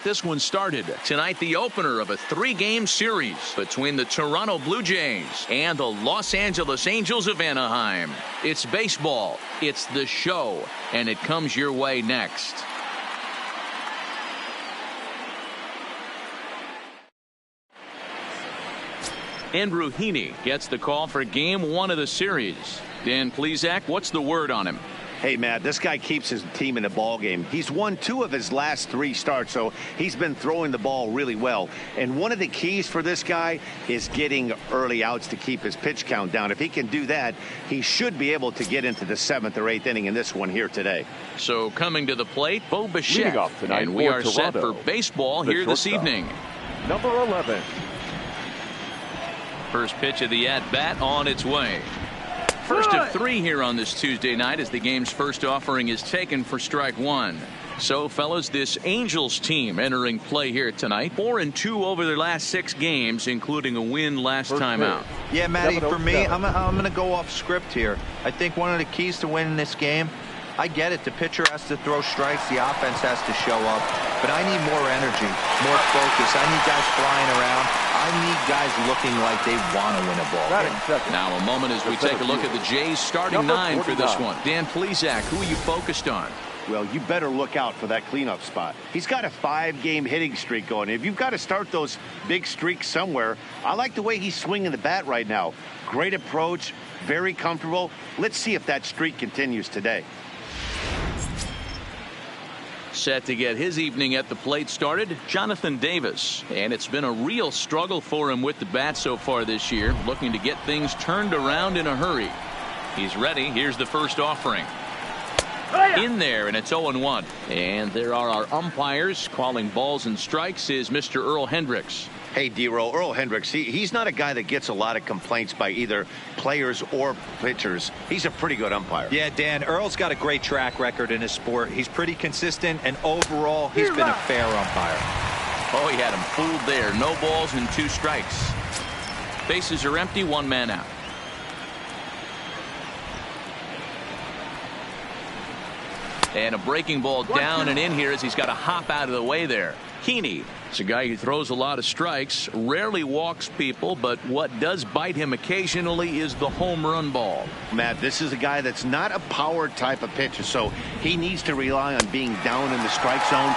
This one started tonight, the opener of a 3-game series between the Toronto Blue Jays and the Los Angeles Angels of Anaheim. It's baseball, it's the show, and it comes your way next. Andrew Heaney gets the call for game 1 of the series. Dan Plesac, what's the word on him? Hey, Matt, this guy keeps his team in the ball game. He's won 2 of his last 3 starts, so he's been throwing the ball really well. And one of the keys for this guy is getting early outs to keep his pitch count down. If he can do that, he should be able to get into the 7th or 8th inning in this one here today. So coming to the plate, Bo Bichette, and we are set for baseball here this evening. Number 11. First pitch of the at-bat on its way. First of 3 here on this Tuesday night as the game's first offering is taken for strike 1. So, fellas, this Angels team entering play here tonight. 4-2 over their last 6 games, including a win last time out. Yeah, Matty, for me, I'm going to go off script here. I think one of the keys to winning this game, I get it, the pitcher has to throw strikes, the offense has to show up, but I need more energy, more focus. I need guys flying around. I need guys looking like they want to win a ball game. Now a moment as we take a look at the Jays starting 9 for this one. Dan Plesac, who are you focused on? Well, you better look out for that cleanup spot. He's got a 5-game hitting streak going. If you've got to start those big streaks somewhere, I like the way he's swinging the bat right now. Great approach, very comfortable. Let's see if that streak continues today. Set to get his evening at the plate started, Jonathan Davis. And it's been a real struggle for him with the bat so far this year, looking to get things turned around in a hurry. He's ready. Here's the first offering. In there, and it's 0-1. And there are our umpires calling balls and strikes is Mr. Earl Hendricks. Hey, D-Row, Earl Hendricks, he's not a guy that gets a lot of complaints by either players or pitchers. He's a pretty good umpire. Yeah, Dan, Earl's got a great track record in his sport. He's pretty consistent, and overall, he's been a fair umpire. Oh, he had him fooled there. No balls and 2 strikes. Bases are empty, 1 man out. And a breaking ball down and in here as he's got to hop out of the way there. Heaney. It's a guy who throws a lot of strikes, rarely walks people, but what does bite him occasionally is the home run ball. Matt, this is a guy that's not a power type of pitcher, so he needs to rely on being down in the strike zone.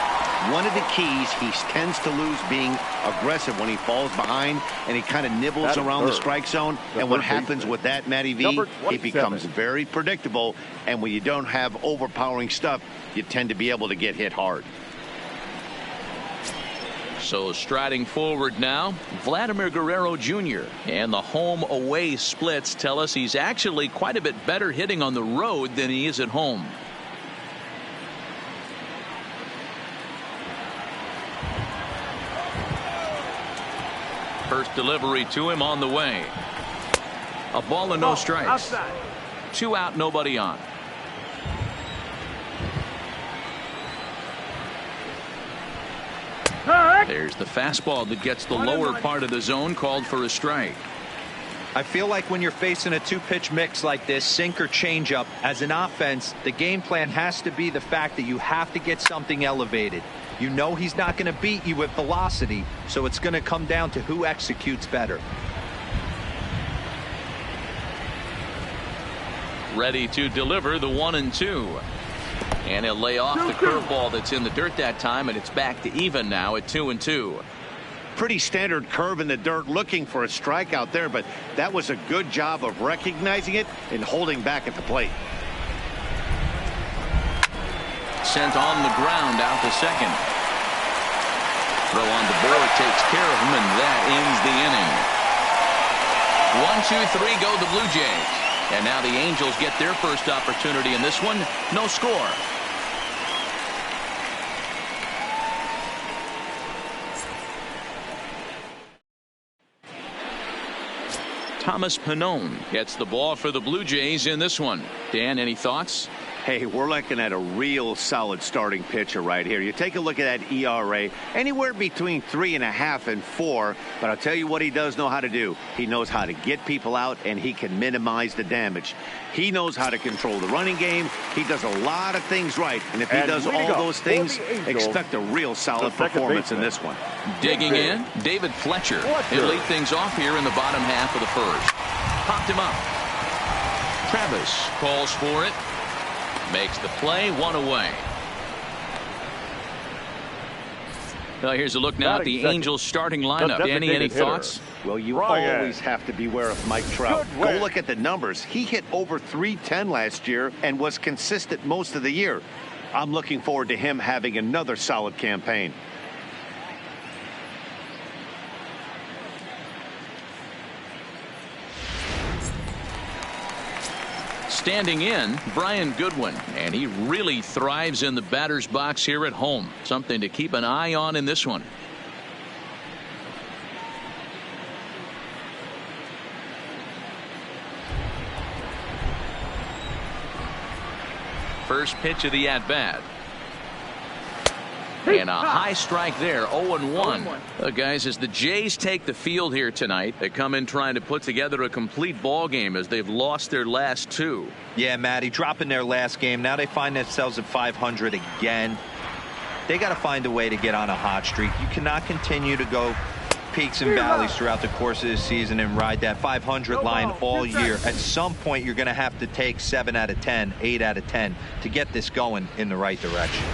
One of the keys, he tends to lose being aggressive when he falls behind, and he kind of nibbles around the strike zone. And what happens with that, Matty V, he becomes very predictable, and when you don't have overpowering stuff, you tend to be able to get hit hard. So striding forward now, Vladimir Guerrero Jr. And the home-away splits tell us he's actually quite a bit better hitting on the road than he is at home. First delivery to him on the way. A ball and no strikes. 2 out, nobody on. There's the fastball that gets the lower part of the zone, called for a strike. I feel like when you're facing a 2-pitch mix like this, sink or changeup, as an offense, the game plan has to be the fact that you have to get something elevated. You know he's not going to beat you with velocity, so it's going to come down to who executes better. Ready to deliver the 1-2. And he'll lay off the curveball that's in the dirt that time, and it's back to even now at 2-2. Pretty standard curve in the dirt, looking for a strikeout there, but that was a good job of recognizing it and holding back at the plate. Sent on the ground out to second. Throw on the board takes care of him, and that ends the inning. 1, 2, 3 go the Blue Jays. And now the Angels get their first opportunity in this one. No score. Thomas Pannone gets the ball for the Blue Jays in this one. Dan, any thoughts? Hey, we're looking at a real solid starting pitcher right here. You take a look at that ERA, anywhere between 3.5 and 4. But I'll tell you what he does know how to do. He knows how to get people out, and he can minimize the damage. He knows how to control the running game. He does a lot of things right. And if he does all those things, expect a real solid performance in this one. Digging in, David Fletcher. He'll lead things off here in the bottom half of the first. Popped him up. Travis calls for it. Makes the play, 1 away. Well, here's a look now at the Angels starting lineup. Danny, any thoughts? Well, you always have to beware of Mike Trout. Go look at the numbers. He hit over .310 last year and was consistent most of the year. I'm looking forward to him having another solid campaign. Standing in, Brian Goodwin, and he really thrives in the batter's box here at home. Something to keep an eye on in this one. First pitch of the at-bat. And a high strike there, 0-1. Guys, as the Jays take the field here tonight, they come in trying to put together a complete ball game as they've lost their last 2. Yeah, Matty, dropping their last game. Now they find themselves at 500 again. They got to find a way to get on a hot streak. You cannot continue to go peaks and valleys throughout the course of the season and ride that 500 line all year. At some point, you're going to have to take 7 out of 10, 8 out of 10 to get this going in the right direction.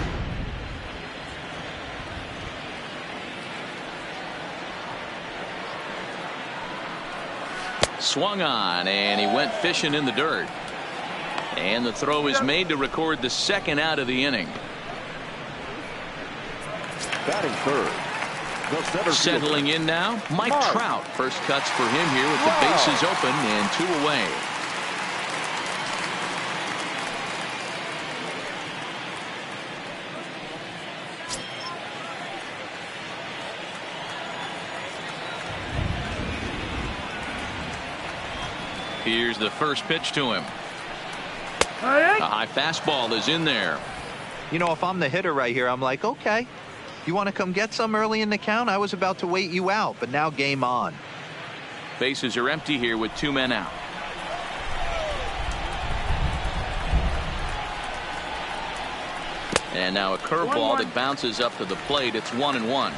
Swung on, and he went fishing in the dirt. And the throw is made to record the second out of the inning. Batting third. Settling in now, Mike Trout. First cuts for him here with the bases open and 2 away. Here's the first pitch to him. A high fastball is in there. You know, if I'm the hitter right here, I'm like, okay, you want to come get some early in the count? I was about to wait you out, but now game on. Bases are empty here with 2 men out. And now a curveball that bounces up to the plate. It's 1-1.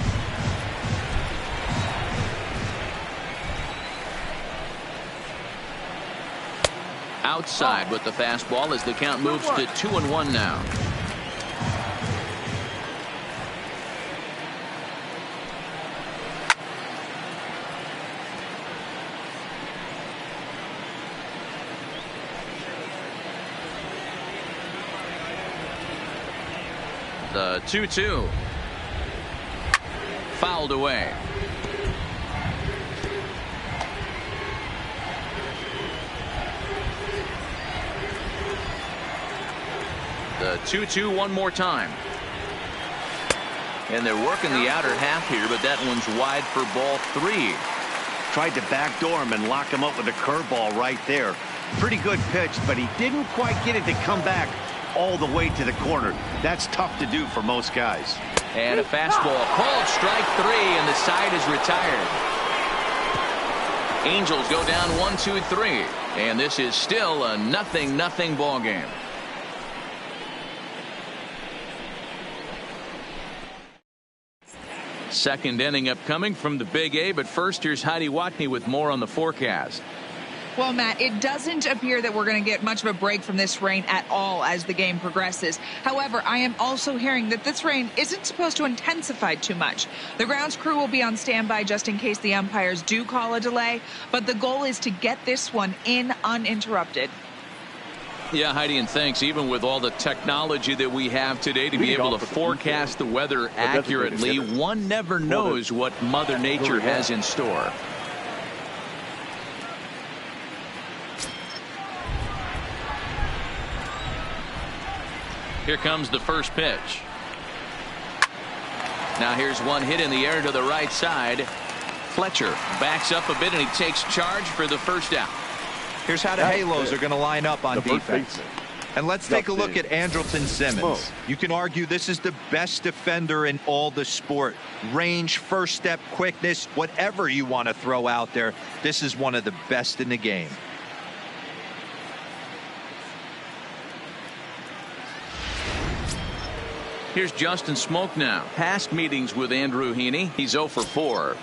Outside with the fastball as the count moves to 2-1 now. The 2-2. Fouled away. The 2-2 one more time. And they're working the outer half here, but that one's wide for ball 3. Tried to backdoor him and lock him up with a curveball right there. Pretty good pitch, but he didn't quite get it to come back all the way to the corner. That's tough to do for most guys. And a fastball called strike 3, and the side is retired. Angels go down 1-2-3, and this is still a 0-0 ball game. Second inning upcoming from the Big A, but first here's Heidi Watney with more on the forecast. Well, Matt, it doesn't appear that we're going to get much of a break from this rain at all as the game progresses. However, I am also hearing that this rain isn't supposed to intensify too much. The grounds crew will be on standby just in case the umpires do call a delay, but the goal is to get this one in uninterrupted. Yeah, Heidi, and thanks. Even with all the technology that we have today to be able to forecast the weather accurately, one never knows what Mother Nature has in store. Here comes the first pitch. Now here's one hit in the air to the right side. Fletcher backs up a bit, and he takes charge for the first out. Here's how the Halos are going to line up on defense. And let's take a look at Andrelton Simmons. You can argue this is the best defender in all the sport. Range, first step, quickness, whatever you want to throw out there, this is one of the best in the game. Here's Justin Smoke now. Past meetings with Andrew Heaney. He's 0 for 4.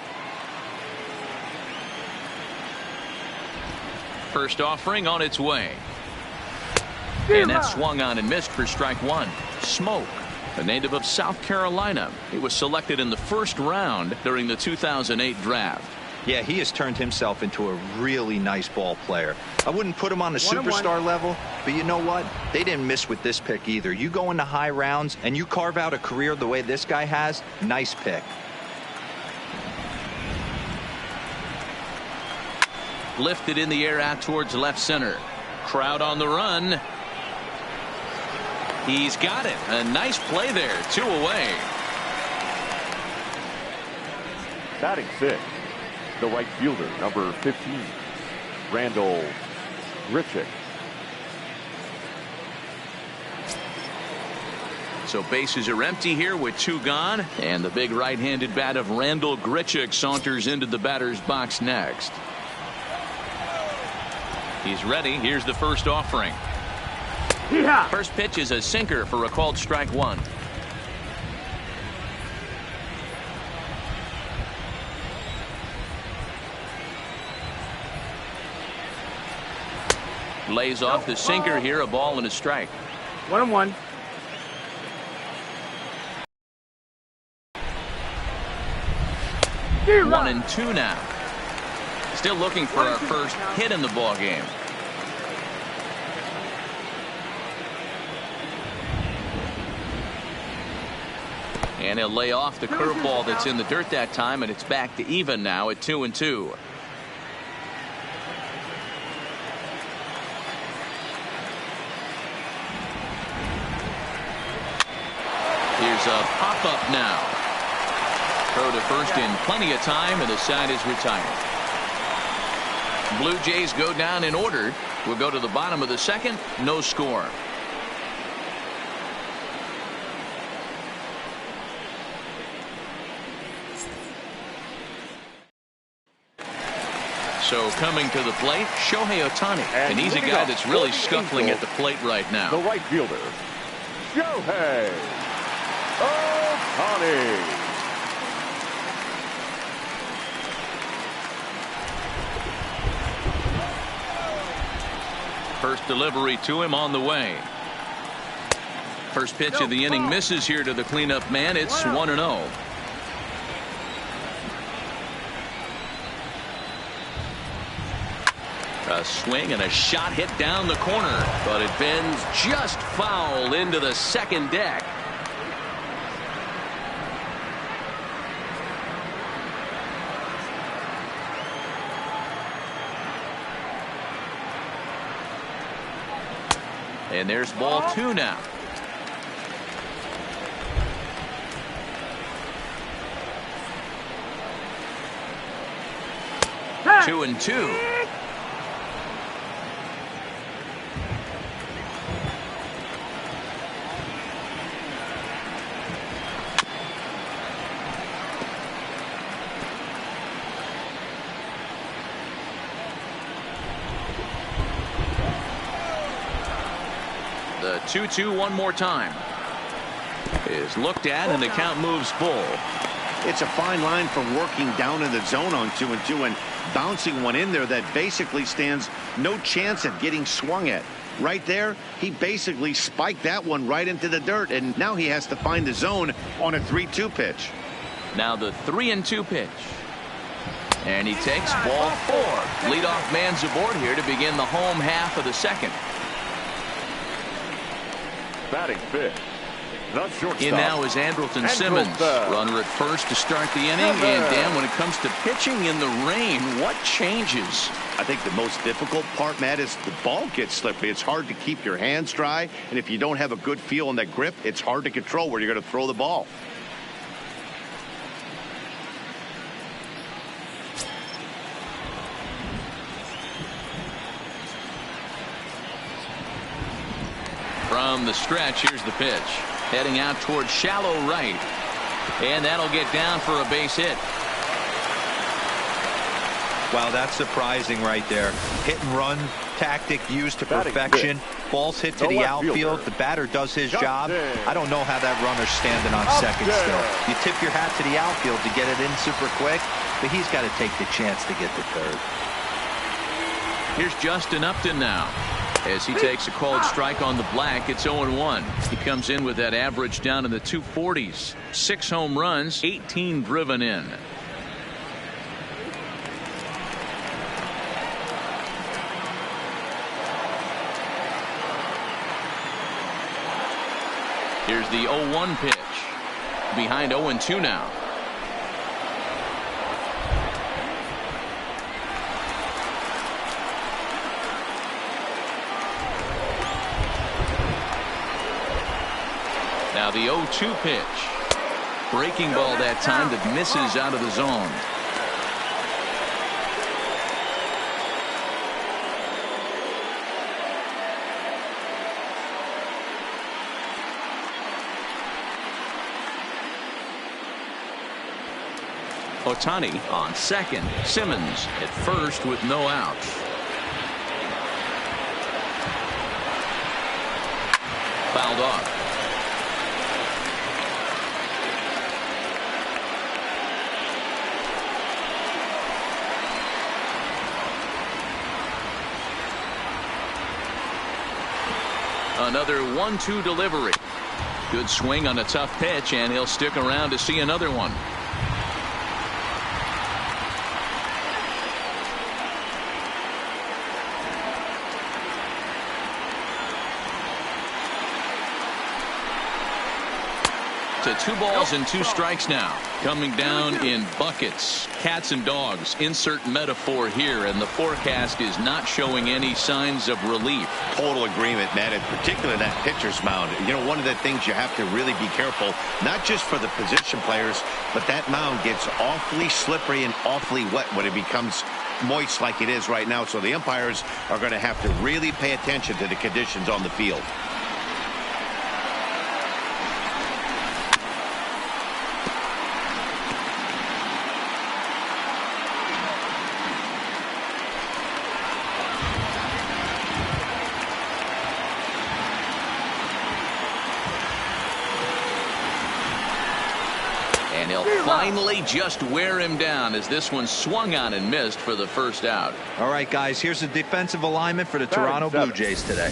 First offering on its way. And that swung on and missed for strike 1. Smoke, a native of South Carolina. He was selected in the first round during the 2008 draft. Yeah, he has turned himself into a really nice ball player. I wouldn't put him on a superstar level, but you know what? They didn't miss with this pick either. You go into high rounds and you carve out a career the way this guy has, nice pick. Lifted in the air out towards left center. Crowd on the run. He's got it. A nice play there. 2 away. Batting 6th, the right fielder, number 15, Randall Grichuk. So bases are empty here with 2 gone. And the big right-handed bat of Randall Grichuk saunters into the batter's box next. He's ready. Here's the first offering. First pitch is a sinker for a called strike 1. Lays off the sinker here, a ball and a strike. 1-1. One and 2 now. Still looking for our first hit in the ball game. And he'll lay off the curveball that's in the dirt that time, and it's back to even now at 2 and 2. Here's a pop-up now. Throw to first in plenty of time, and the side is retired. Blue Jays go down in order. We'll go to the bottom of the second. No score. So coming to the plate, Shohei Ohtani. And he's a guy that's really scuffling at the plate right now. The right fielder, Shohei Ohtani. First delivery to him on the way. First pitch of the inning misses here to the cleanup man. It's 1-0. A swing and a shot hit down the corner, but it bends just foul into the second deck. And there's ball 2 now. Hey. 2 and 2. The 2-2 one more time is looked at, and the count moves full. It's a fine line for working down in the zone on 2 and 2 and bouncing one in there that basically stands no chance at getting swung at. Right there, he basically spiked that one right into the dirt, and now he has to find the zone on a 3-2 pitch. Now the 3-2 pitch. And he takes ball 4. Leadoff man's aboard here to begin the home half of the second. Batting 5th, the shortstop. In now is Andrelton Simmons. Runner at first to start the inning. And Dan, when it comes to pitching in the rain, what changes? I think the most difficult part, Matt, is the ball gets slippery. It's hard to keep your hands dry, and if you don't have a good feel on that grip, it's hard to control where you're going to throw the ball. from the stretch. Here's the pitch. Heading out towards shallow right. And that'll get down for a base hit. Wow, that's surprising right there. Hit and run tactic used to perfection. Ball's hit to the outfield. The batter does his job. I don't know how that runner's standing on second still. You tip your hat to the outfield to get it in super quick, but he's got to take the chance to get to third. Here's Justin Upton now. As he takes a called strike on the black, it's 0-1. He comes in with that average down in the 240s. 6 home runs, 18 driven in. Here's the 0-1 pitch. Behind 0-2 now. Now the 0-2 pitch. Breaking ball that time that misses out of the zone. Ohtani on second. Simmons at first with no outs. Fouled off. Another 1-2 delivery. Good swing on a tough pitch, and he'll stick around to see another one. To 2 balls and 2 strikes now. Coming down in buckets. Cats and dogs. Insert metaphor here, and the forecast is not showing any signs of relief. Total agreement, Matt, and particularly that pitcher's mound. You know, one of the things you have to really be careful, not just for the position players, but that mound gets awfully slippery and awfully wet when it becomes moist like it is right now. So the umpires are going to have to really pay attention to the conditions on the field. And he'll finally just wear him down as this one swung on and missed for the first out. All right, guys, here's the defensive alignment for the Toronto Blue Jays today.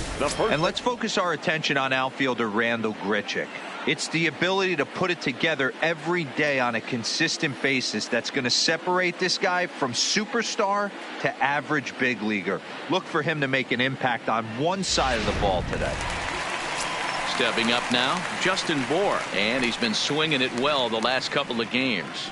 And let's focus our attention on outfielder Randal Grichuk. It's the ability to put it together every day on a consistent basis that's going to separate this guy from superstar to average big leaguer. Look for him to make an impact on one side of the ball today. Stepping up now, Justin Bour, and he's been swinging it well the last couple of games.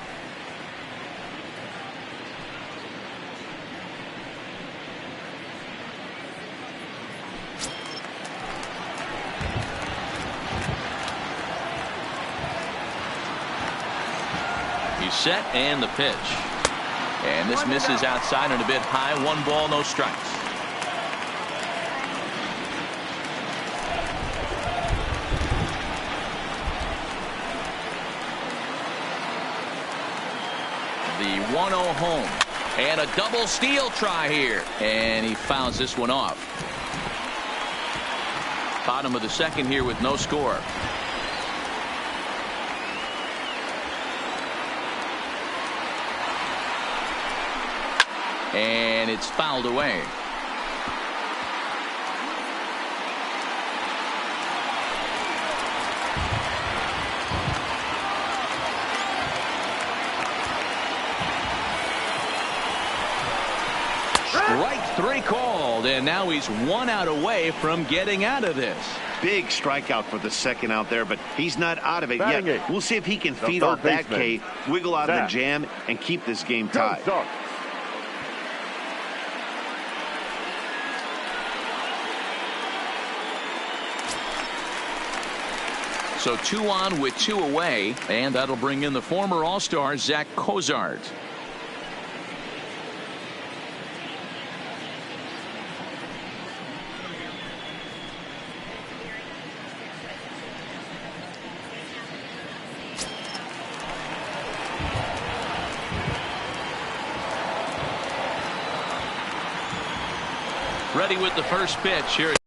He's set, and the pitch. And this misses outside and a bit high. 1 ball, no strikes. The 1-0 home, and a double steal try here, and he fouls this one off. Bottom of the second here with no score. And it's fouled away. Strike 3 called, and now he's 1 out away from getting out of this. Big strikeout for the second out there, but he's not out of it yet. We'll see if he can feed off that K, wiggle out of the jam, and keep this game tied. So 2 on with 2 away, and that'll bring in the former All-Star Zach Cozart. Ready with the first pitch. Here it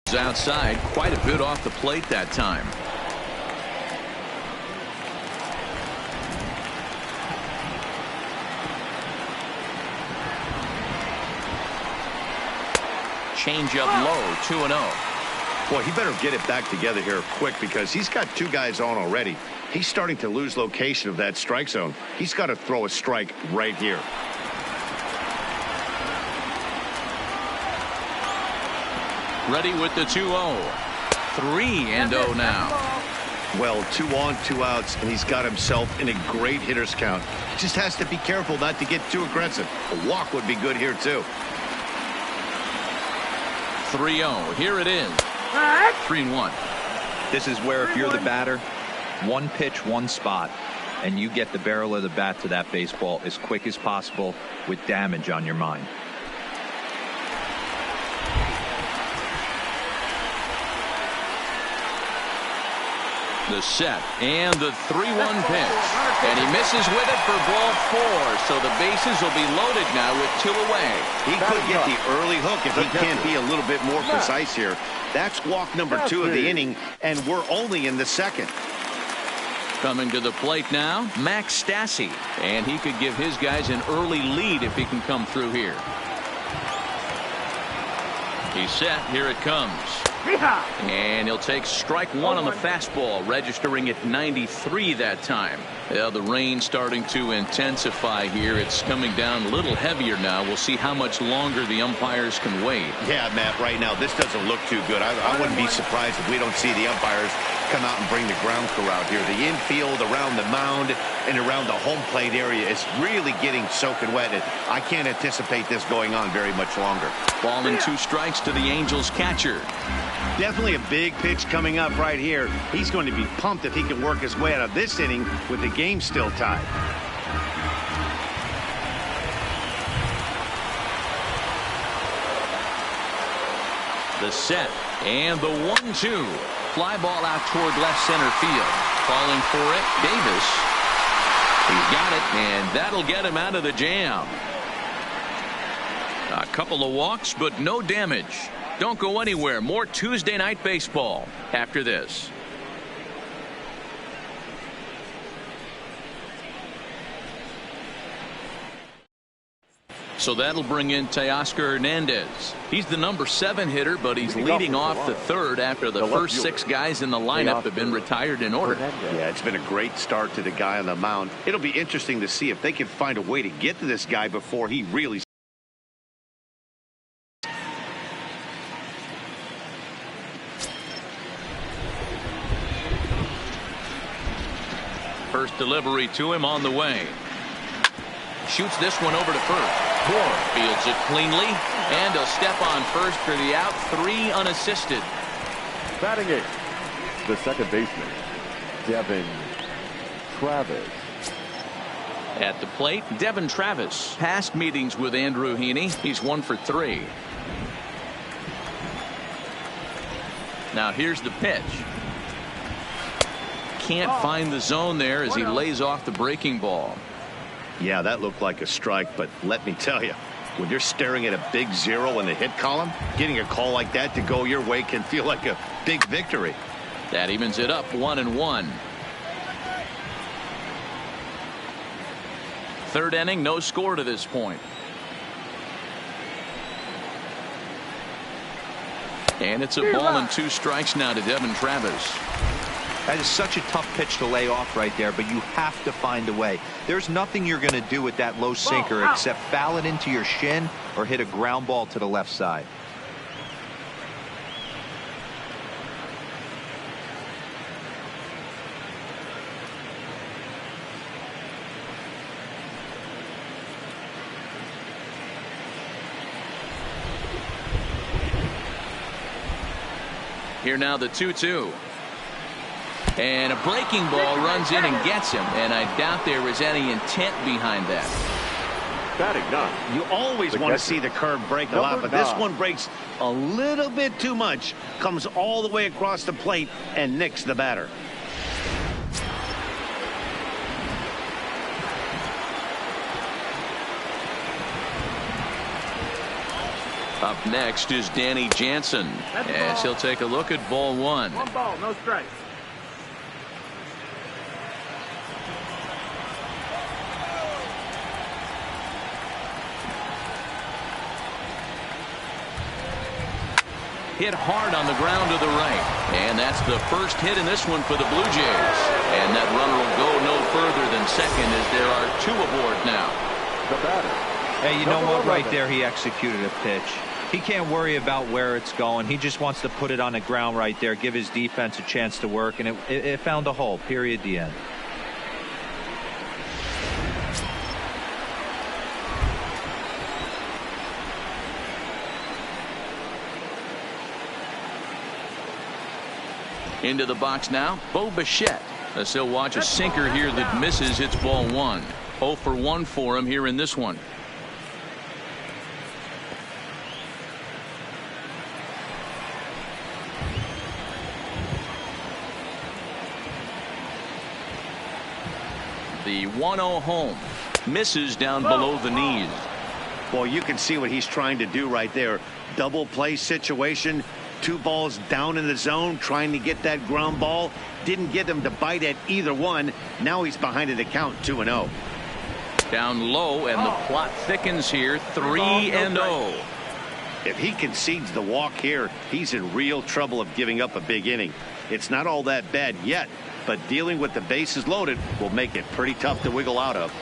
is outside. Quite a bit off the plate that time. Change up low, 2-0. Boy, he better get it back together here quick because he's got two guys on already. He's starting to lose location of that strike zone. He's got to throw a strike right here. Ready with the 2-0. 3-0 now. Well, 2 on, 2 outs, and he's got himself in a great hitter's count. He just has to be careful not to get too aggressive. A walk would be good here, too. 3-0. Here it is. 3-1. This is where if you're the batter, one pitch, one spot, and you get the barrel of the bat to that baseball as quick as possible with damage on your mind. The set and the 3-1 pitch. And he misses with it for ball 4. So the bases will be loaded now with 2 away. He could get the early hook if he can't be a little bit more precise here. That's walk number 2 of the inning, and we're only in the second. Coming to the plate now, Max Stassi. And he could give his guys an early lead if he can come through here. He's set. Here it comes. And he'll take strike 1 on the fastball, registering at 93 that time. Yeah, the rain starting to intensify here. It's coming down a little heavier now. We'll see how much longer the umpires can wait. Yeah, Matt, right now this doesn't look too good. I wouldn't be surprised if we don't see the umpires come out and bring the ground crew out here. The infield around the mound and around the home plate area is really getting soaking wet. And I can't anticipate this going on very much longer. Ball and 2 strikes to the Angels catcher. Definitely a big pitch coming up right here. He's going to be pumped if he can work his way out of this inning with the game still tied. The set and the 1-2. Fly ball out toward left center field. Calling for it, Davis. He's got it, and that'll get him out of the jam. A couple of walks, but no damage. Don't go anywhere. More Tuesday night baseball after this. So that'll bring in Teoscar Hernandez. He's the number 7 hitter, but he's leading off the 3rd after the first 6 guys in the lineup have been retired in order. Yeah, it's been a great start to the guy on the mound. It'll be interesting to see if they can find a way to get to this guy before he really. First delivery to him on the way. Shoots this one over to first. Fields it cleanly, and he'll step on first for the out. 3 unassisted. Batting 8, the second baseman, Devin Travis. At the plate, Devin Travis. Past meetings with Andrew Heaney, he's 1 for 3. Now here's the pitch. Can't find the zone there as he lays off the breaking ball. Yeah, that looked like a strike, but let me tell you, when you're staring at a big 0 in the hit column, getting a call like that to go your way can feel like a big victory. That evens it up 1-1. 3rd inning, no score to this point. And it's a ball and 2 strikes now to Devin Travis. That is such a tough pitch to lay off right there, but you have to find a way. There's nothing you're going to do with that low sinker except foul it into your shin or hit a ground ball to the left side. Here now the 2-2. And a breaking ball runs in and gets him. And I doubt there was any intent behind that. Batting 9. You always want to see the curve break a lot, but this one breaks a little bit too much. Comes all the way across the plate and nicks the batter. Up next is Danny Jansen, as he'll take a look at ball one. One ball, no strikes. Hit hard on the ground to the right. And that's the first hit in this one for the Blue Jays. And that runner will go no further than second as there are two aboard now. The batter. Hey, you know what? Right there, he executed a pitch. He can't worry about where it's going. He just wants to put it on the ground right there, give his defense a chance to work, and it found a hole, period, the end. Into the box now, Bo Bichette. As he'll watch a sinker here that misses. It's ball one. 0 for 1 for him here in this one. The 1-0 home. Misses down below the knees. Well, you can see what he's trying to do right there. Double play situation. 2 balls down in the zone, trying to get that ground ball. Didn't get him to bite at either one. Now he's behind in the count, 2-0. Down low, and the plot thickens here, 3-0. If he concedes the walk here, he's in real trouble of giving up a big inning. It's not all that bad yet, but dealing with the bases loaded will make it pretty tough to wiggle out of.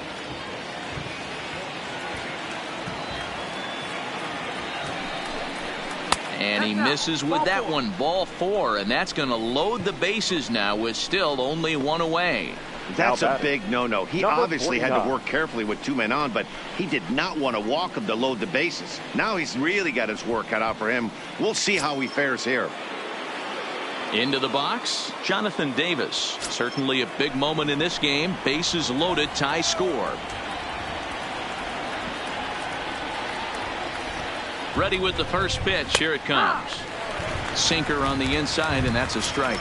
And he misses with that one. Ball 4, and that's going to load the bases now with still only 1 away. That's a big no-no. He obviously had to work carefully with 2 men on, but he did not want to walk him to load the bases. Now he's really got his work cut out for him. We'll see how he fares here. Into the box, Jonathan Davis. Certainly a big moment in this game. Bases loaded, tie score. Ready with the first pitch. Here it comes. Sinker on the inside, and that's a strike.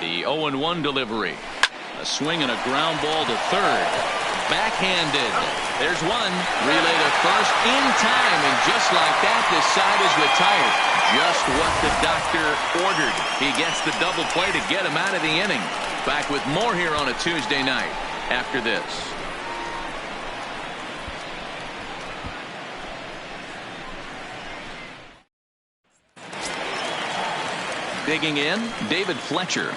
The 0-1 delivery. A swing and a ground ball to third. Backhanded. There's one. Relay to first in time, and just like that, this side is retired. Just what the doctor ordered. He gets the double play to get him out of the inning. Back with more here on a Tuesday night after this. Digging in, David Fletcher.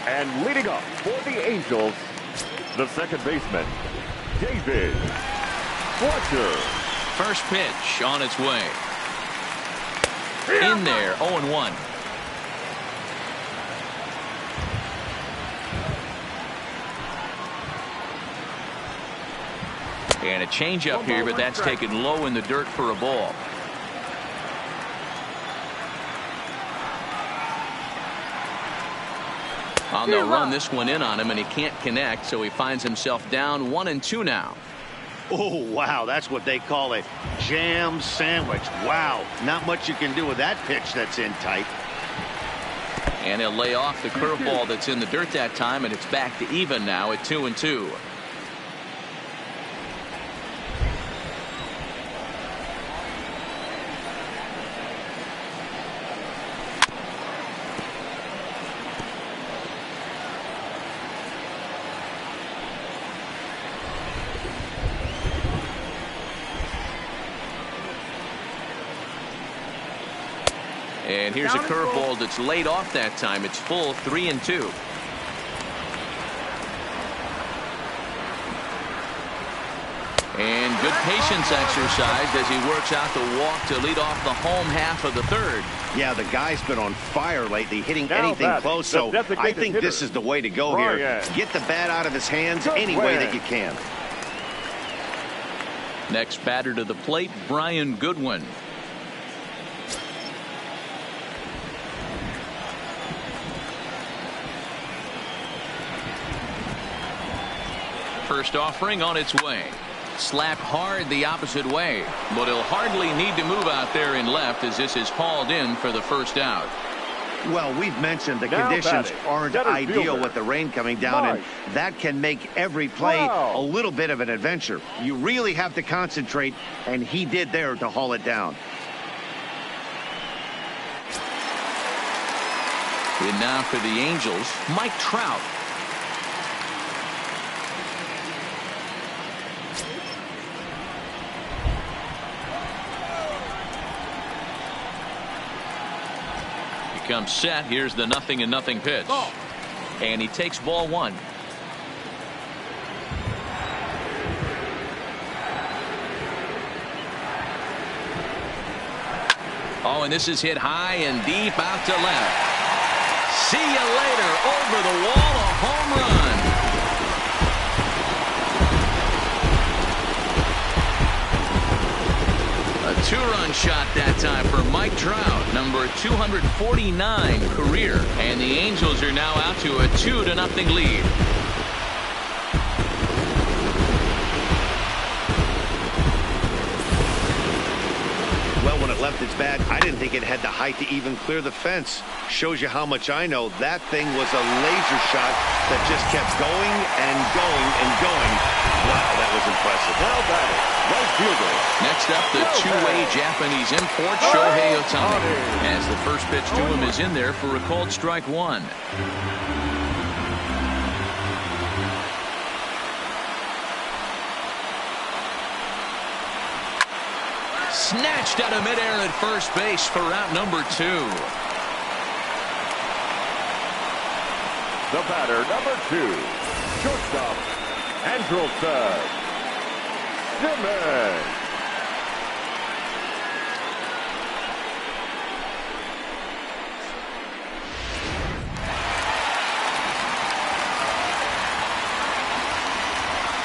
And leading up for the Angels, the second baseman, David Fletcher. First pitch on its way. In there, 0-1. And a changeup here, but that's taken low in the dirt for a ball. They'll run this one in on him, and he can't connect, so he finds himself down 1-2 now. Oh, wow, that's what they call a jam sandwich. Wow, not much you can do with that pitch that's in tight. And he'll lay off the curveball that's in the dirt that time, and it's back to even now at 2-2. And here's a curveball that's laid off that time. It's full, 3-2. And good patience exercised as he works out the walk to lead off the home half of the third. Yeah, the guy's been on fire lately, hitting anything close, so I think this is the way to go here. Get the bat out of his hands any way that you can. Next batter to the plate, Brian Goodwin. First offering on its way. Slapped hard the opposite way, but he'll hardly need to move out there in left as this is hauled in for the first out. Well, we've mentioned the Now conditions batting, aren't center ideal fielder, with the rain coming down, and that can make every play Wow. a little bit of an adventure. You really have to concentrate, and he did there to haul it down. And now for the Angels, Mike Trout. Comes set. Here's the 0-0 pitch. And he takes ball one. Oh, and this is hit high and deep out to left. See you later. Over the wall, a home run. A two-run shot that time for Mike Trout, number 249 career. And the Angels are now out to a 2-0 lead. Well, when it left its bat, I didn't think it had the height to even clear the fence. Shows you how much I know. That thing was a laser shot that just kept going and going and going. Wow, that was impressive. Now batting, right fielder. Next up, the two-way Japanese import, Shohei Ohtani. As the first pitch to him is in there for a called strike one. Snatched out of midair at first base for out number 2. The batter, number 2, shortstop, Andrelton Simmons.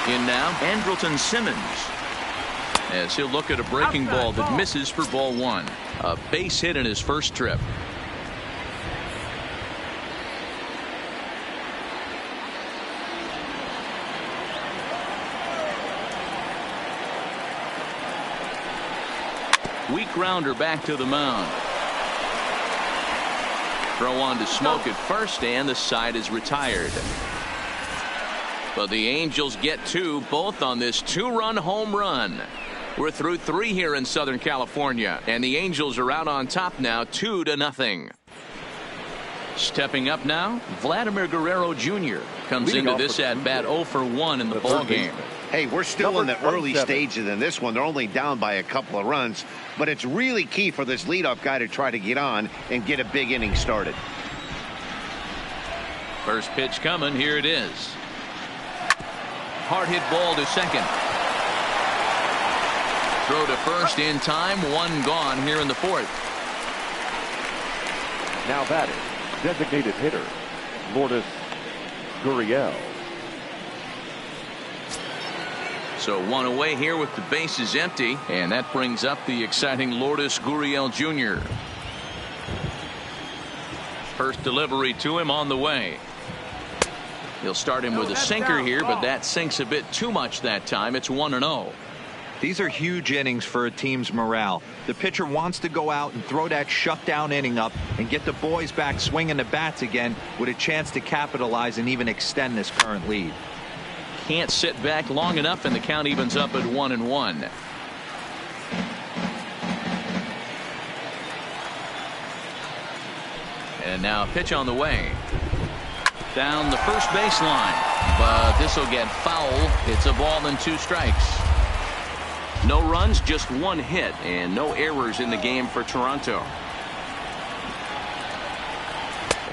In now, Andrelton Simmons. As he'll look at a breaking ball that misses for ball one. A base hit in his first trip. Weak grounder back to the mound. Throw on to Smoke at first, and the side is retired. But the Angels get two, both on this two-run home run. We're through 3 here in Southern California, and the Angels are out on top now, 2-0. Stepping up now, Vladimir Guerrero Jr. comes into this at-bat 0 for 1 in the ballgame. Hey, we're still in the early stages in this one. They're only down by a couple of runs, but it's really key for this leadoff guy to try to get on and get a big inning started. First pitch coming, here it is. Hard hit ball to second. Throw to first in time, one gone here in the fourth. Now batting, designated hitter, Lourdes Gurriel. So one away here with the bases empty, and that brings up the exciting Lourdes Gurriel Jr. First delivery to him on the way. He'll start him with a sinker here, but that sinks a bit too much that time. It's 1-0. These are huge innings for a team's morale. The pitcher wants to go out and throw that shutdown inning up and get the boys back swinging the bats again with a chance to capitalize and even extend this current lead. Can't sit back long enough, and the count evens up at 1-1. And now a pitch on the way. Down the first baseline, but this will get foul. It's a ball and 2 strikes. No runs, just 1 hit, and no errors in the game for Toronto.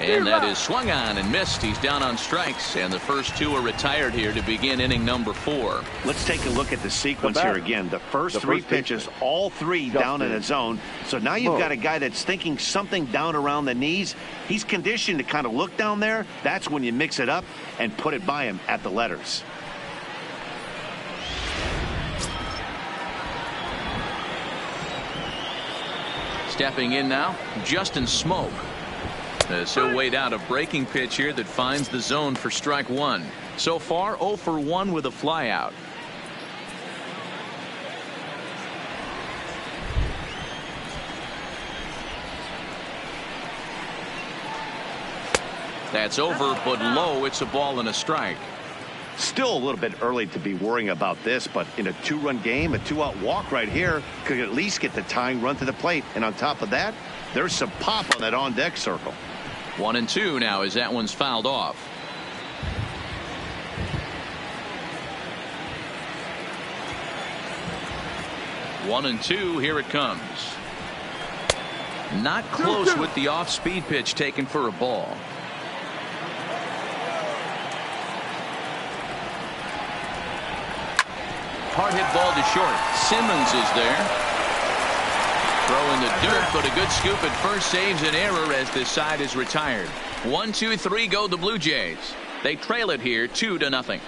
And that is swung on and missed. He's down on strikes, and the first 2 are retired here to begin inning number 4. Let's take a look at the sequence here again. The first 3 pitches, all 3 down in the zone. So now you've got a guy that's thinking something down around the knees. He's conditioned to kind of look down there. That's when you mix it up and put it by him at the letters. Stepping in now, Justin Smoke. As he'll wait out a breaking pitch here that finds the zone for strike 1. So far 0 for 1 with a flyout. That's over, but low. It's a ball and a strike. Still a little bit early to be worrying about this, but in a 2-run game, a 2-out walk right here could at least get the tying run to the plate. And on top of that, there's some pop on that on-deck circle. 1-2 now as that one's fouled off. One and two, here it comes. Not close with the off-speed pitch taken for a ball. Hard hit ball to short. Simmons is there. Throw in the dirt, but a good scoop at first saves an error as this side is retired. 1, 2, 3 go the Blue Jays. They trail it here 2-0.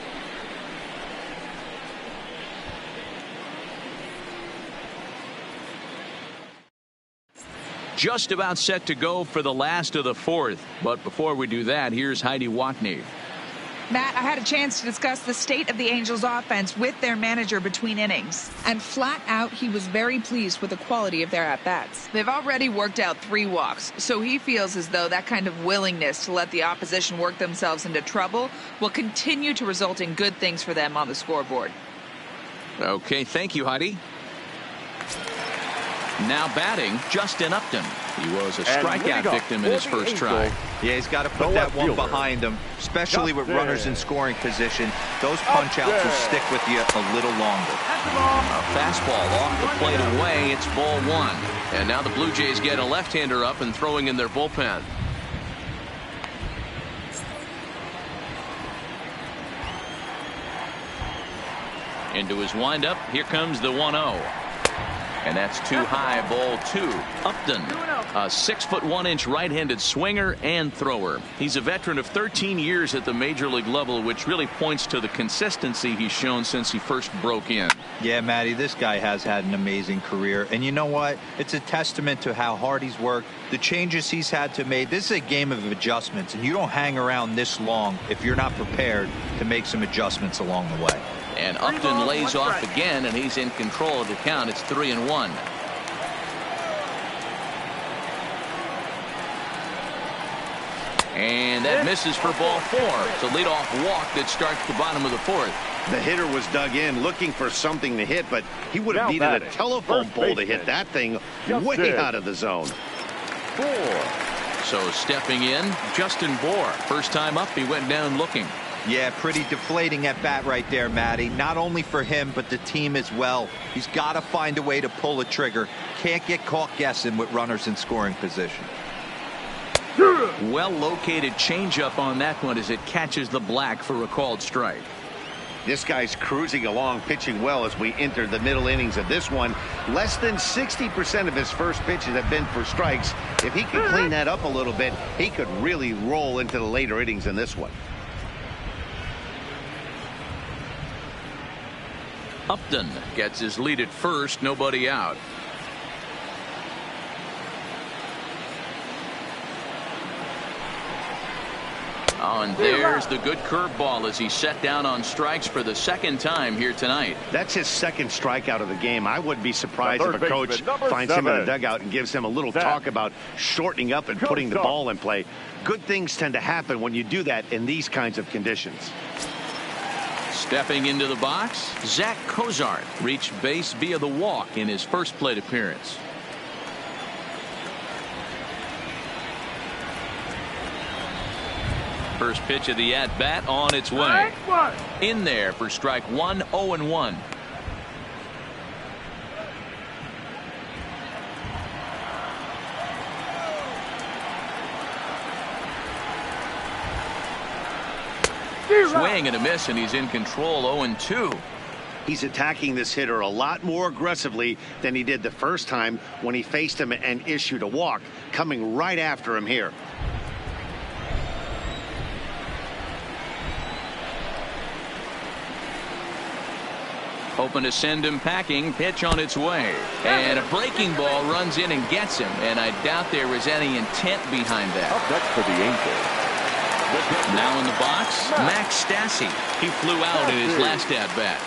Just about set to go for the last of the fourth. But before we do that, here's Heidi Watney. Matt, I had a chance to discuss the state of the Angels offense with their manager between innings. And flat out, he was very pleased with the quality of their at-bats. They've already worked out 3 walks, so he feels as though that kind of willingness to let the opposition work themselves into trouble will continue to result in good things for them on the scoreboard. Okay, thank you, Heidi. Now batting, Justin Upton. He was a strikeout victim in his first try. Yeah, he's got to put that one behind him, especially with runners in scoring position. Those punch-outs will stick with you a little longer. A fastball off the plate away. It's ball 1. And now the Blue Jays get a left-hander up and throwing in their bullpen. Into his windup. Here comes the 1-0. And that's too high, ball 2. Upton, a 6'1" right-handed swinger and thrower. He's a veteran of 13 years at the major league level, which really points to the consistency he's shown since he first broke in. Yeah, Matty, this guy has had an amazing career. And you know what? It's a testament to how hard he's worked, the changes he's had to make. This is a game of adjustments, and you don't hang around this long if you're not prepared to make some adjustments along the way. And Upton lays off again, and he's in control of the count. It's 3-1. And that misses for ball 4. It's a leadoff walk that starts the bottom of the 4th. The hitter was dug in looking for something to hit, but he would have needed a telephone pole to hit that thing way out of the zone. 4. So stepping in, Justin Bour. First time up, he went down looking. Yeah, pretty deflating at bat right there, Matty. Not only for him, but the team as well. He's got to find a way to pull a trigger. Can't get caught guessing with runners in scoring position. Well located changeup on that one as it catches the black for a called strike. This guy's cruising along, pitching well as we enter the middle innings of this one. Less than 60% of his first pitches have been for strikes. If he could clean that up a little bit, he could really roll into the later innings in this one. Upton gets his lead at first, nobody out. Oh, and there's the good curveball as he's set down on strikes for the second time here tonight. That's his second strikeout of the game. I wouldn't be surprised if a coach finds him in the dugout and gives him a little talk about shortening up and putting the ball in play. Good things tend to happen when you do that in these kinds of conditions. Stepping into the box, Zach Cozart reached base via the walk in his first plate appearance. First pitch of the at-bat on its way. In there for strike 1, 0-1. Swing and a miss, and he's in control. 0-2. He's attacking this hitter a lot more aggressively than he did the first time when he faced him and issued a walk, coming right after him here. Hoping to send him packing. Pitch on its way. And a breaking ball runs in and gets him. And I doubt there was any intent behind that. Up next for the Angels. Now in the box, Max Stassi. He flew out in his last at-bat.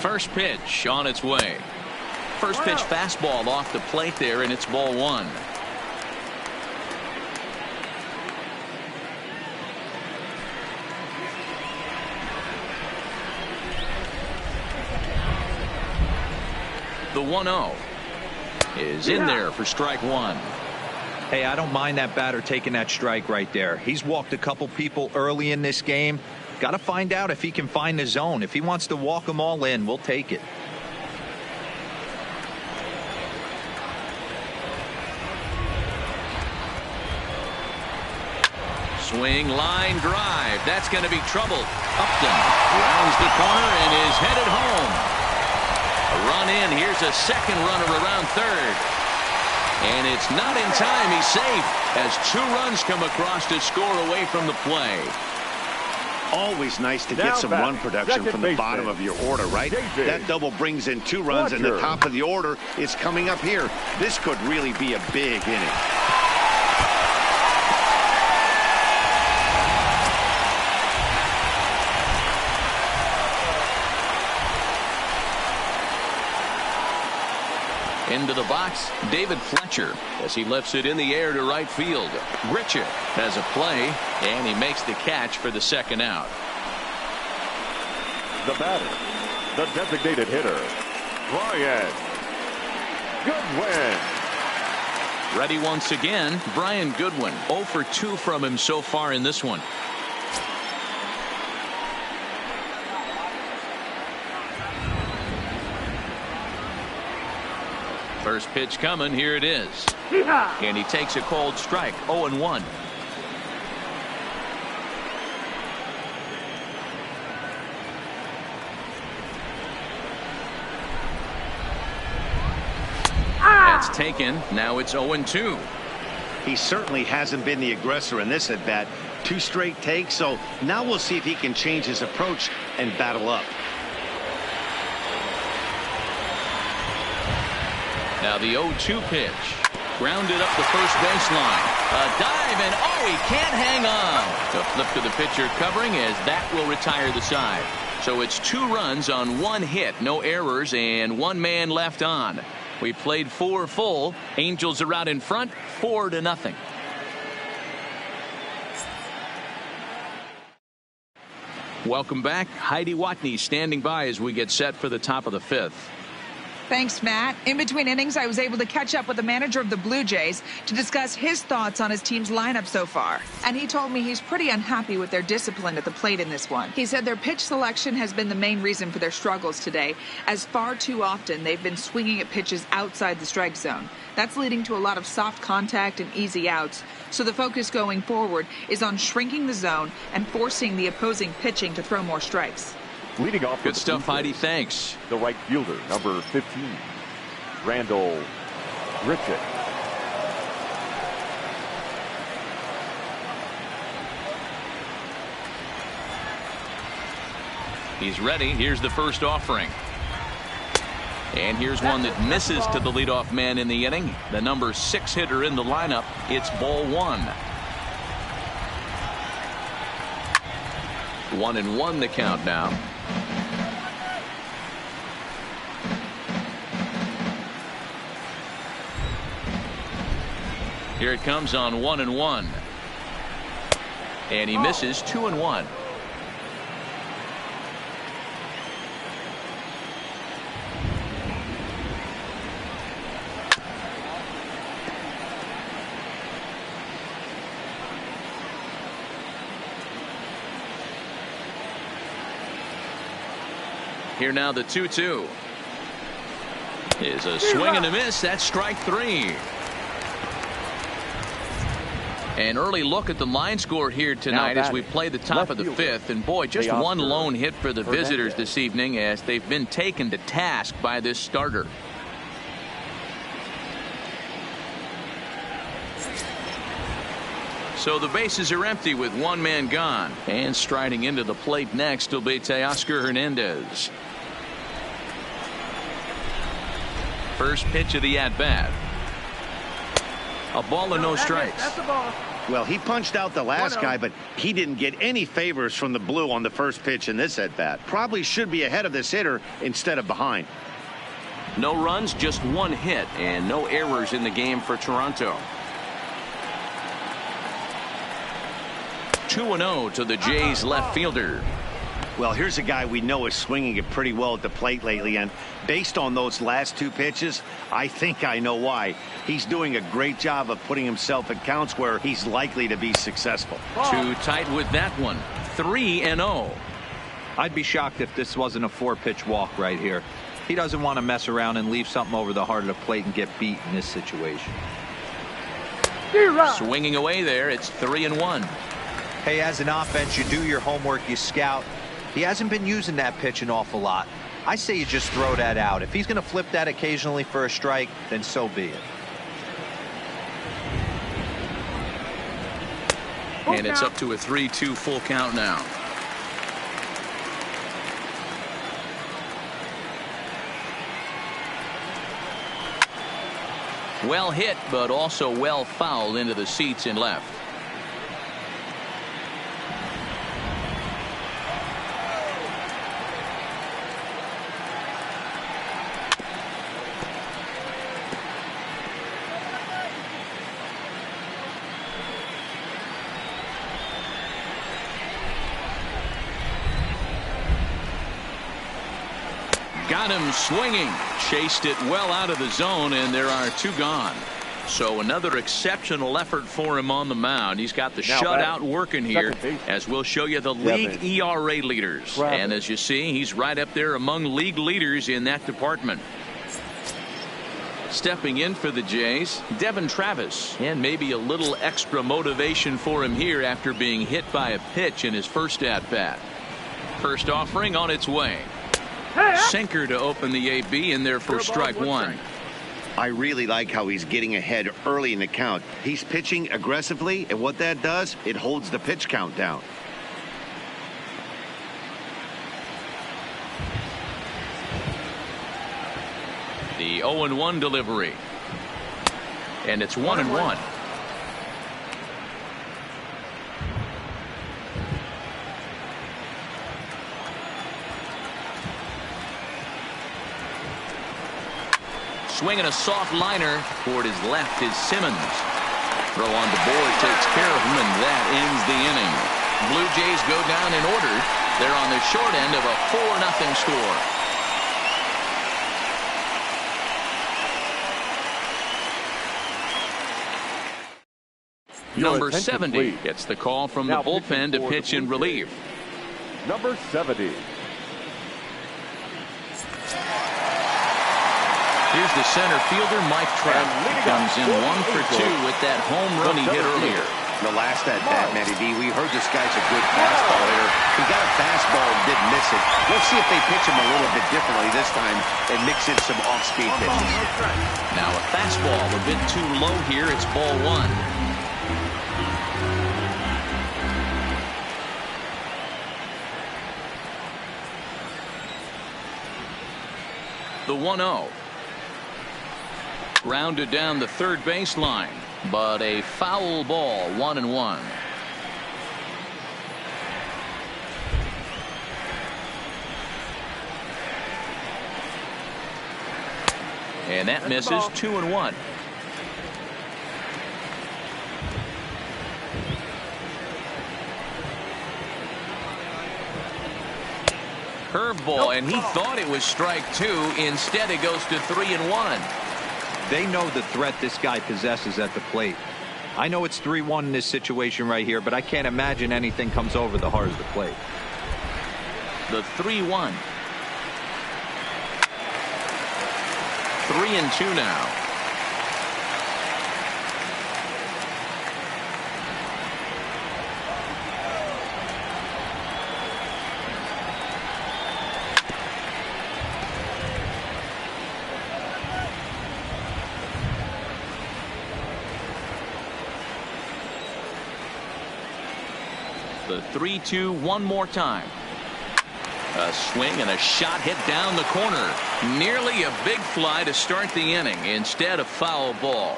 First pitch on its way. First pitch fastball off the plate there, and it's ball one. The 1-0 is in there for strike one. Hey, I don't mind that batter taking that strike right there. He's walked a couple people early in this game. Got to find out if he can find the zone. If he wants to walk them all in, we'll take it. Swing, line, drive. That's going to be trouble. Upton rounds the corner and is headed home. A run in. Here's a second runner around third. And it's not in time. He's safe as 2 runs come across to score away from the play. Always nice to get some run production from the bottom of your order, right? That double brings in 2 runs, and the top of the order is coming up here. This could really be a big inning. Into the box, David Fletcher, as he lifts it in the air to right field. Richard has a play, and he makes the catch for the second out. The batter, the designated hitter, Brian Goodwin. Ready once again, Brian Goodwin. 0 for 2 from him so far in this one. First pitch coming. Here it is. And he takes a cold strike. 0-1. That's taken. Now it's 0-2. He certainly hasn't been the aggressor in this at bat. 2 straight takes, so now we'll see if he can change his approach and battle up. Now the 0-2 pitch. Grounded up the first baseline. A dive, and he can't hang on. The flip to the pitcher covering as that will retire the side. So it's 2 runs on 1 hit. No errors and 1 man left on. We played 4 full. Angels are out in front 4-0. Welcome back. Heidi Watney standing by as we get set for the top of the 5th. Thanks, Matt. In between innings, I was able to catch up with the manager of the Blue Jays to discuss his thoughts on his team's lineup so far. And he told me he's pretty unhappy with their discipline at the plate in this one. He said their pitch selection has been the main reason for their struggles today, as far too often they've been swinging at pitches outside the strike zone. That's leading to a lot of soft contact and easy outs. So the focus going forward is on shrinking the zone and forcing the opposing pitching to throw more strikes. Leading off. Good stuff, Heidi. Thanks. The right fielder, number 15, Randall Richard. He's ready. Here's the first offering. And here's one that misses to the leadoff man in the inning. The number 6 hitter in the lineup. It's ball 1. 1-1 the count now. Here it comes on 1-1. And he misses 2-1. Here now the 2-2 is a swing and a miss. That's strike 3. An early look at the line score here tonight as we play the top of the 5th. And boy, just one lone hit for the visitors this evening as they've been taken to task by this starter. So the bases are empty with 1 man gone. And striding into the plate next will be Teoscar Hernandez. First pitch of the at-bat. A ball and no strikes. That's the ball. Well, he punched out the last guy, but he didn't get any favors from the blue on the first pitch in this at-bat. Probably should be ahead of this hitter instead of behind. No runs, just one hit, and no errors in the game for Toronto. 2-0 to the Jays left fielder. Well, here's a guy we know is swinging it pretty well at the plate lately, and based on those last two pitches, I think I know why. He's doing a great job of putting himself in counts where he's likely to be successful. Too tight with that one. 3-0. I'd be shocked if this wasn't a 4-pitch walk right here. He doesn't want to mess around and leave something over the heart of the plate and get beat in this situation. Swinging away there, it's 3-1. Hey, as an offense, you do your homework, you scout. He hasn't been using that pitch an awful lot. I say you just throw that out. If he's going to flip that occasionally for a strike, then so be it. And it's up to a 3-2 full count now. Well hit, but also well fouled into the seats in left. Got him swinging, chased it well out of the zone, and there are two gone. So another exceptional effort for him on the mound. He's got the shutout working here, as we'll show you the league ERA leaders. And as you see, he's right up there among league leaders in that department. Stepping in for the Jays, Devin Travis, and maybe a little extra motivation for him here after being hit by a pitch in his first at-bat. First offering on its way. Sinker to open the AB in there for strike one. I really like how he's getting ahead early in the count. He's pitching aggressively, and what that does, it holds the pitch count down. The 0-1 delivery. And it's 1-1. Swinging a soft liner toward his left is Simmons. Throw on the board takes care of him, and that ends the inning. Blue Jays go down in order. They're on the short end of a 4-0 score. Number 70 gets the call from the bullpen to pitch in relief. Number 70. Here's the center fielder, Mike Trout. Comes in 1 for 2 with that home run he hit earlier. The last at-bat, Matty B, we heard this guy's a good fastball hitter. He got a fastball and didn't miss it. Let's see if they pitch him a little bit differently this time and mix in some off-speed pitches. Now a fastball a bit too low here. It's ball one. The 1-0. Grounded down the third baseline, but a foul ball, 1-1. And that misses. 2-1. Curveball, and he thought it was strike two. Instead, it goes to 3-1. They know the threat this guy possesses at the plate. I know it's 3-1 in this situation right here, but I can't imagine anything comes over the heart of the plate. The 3-1. 3-2 now. The 3-2 one more time. A swing and a shot hit down the corner. Nearly a big fly to start the inning. Instead, a foul ball.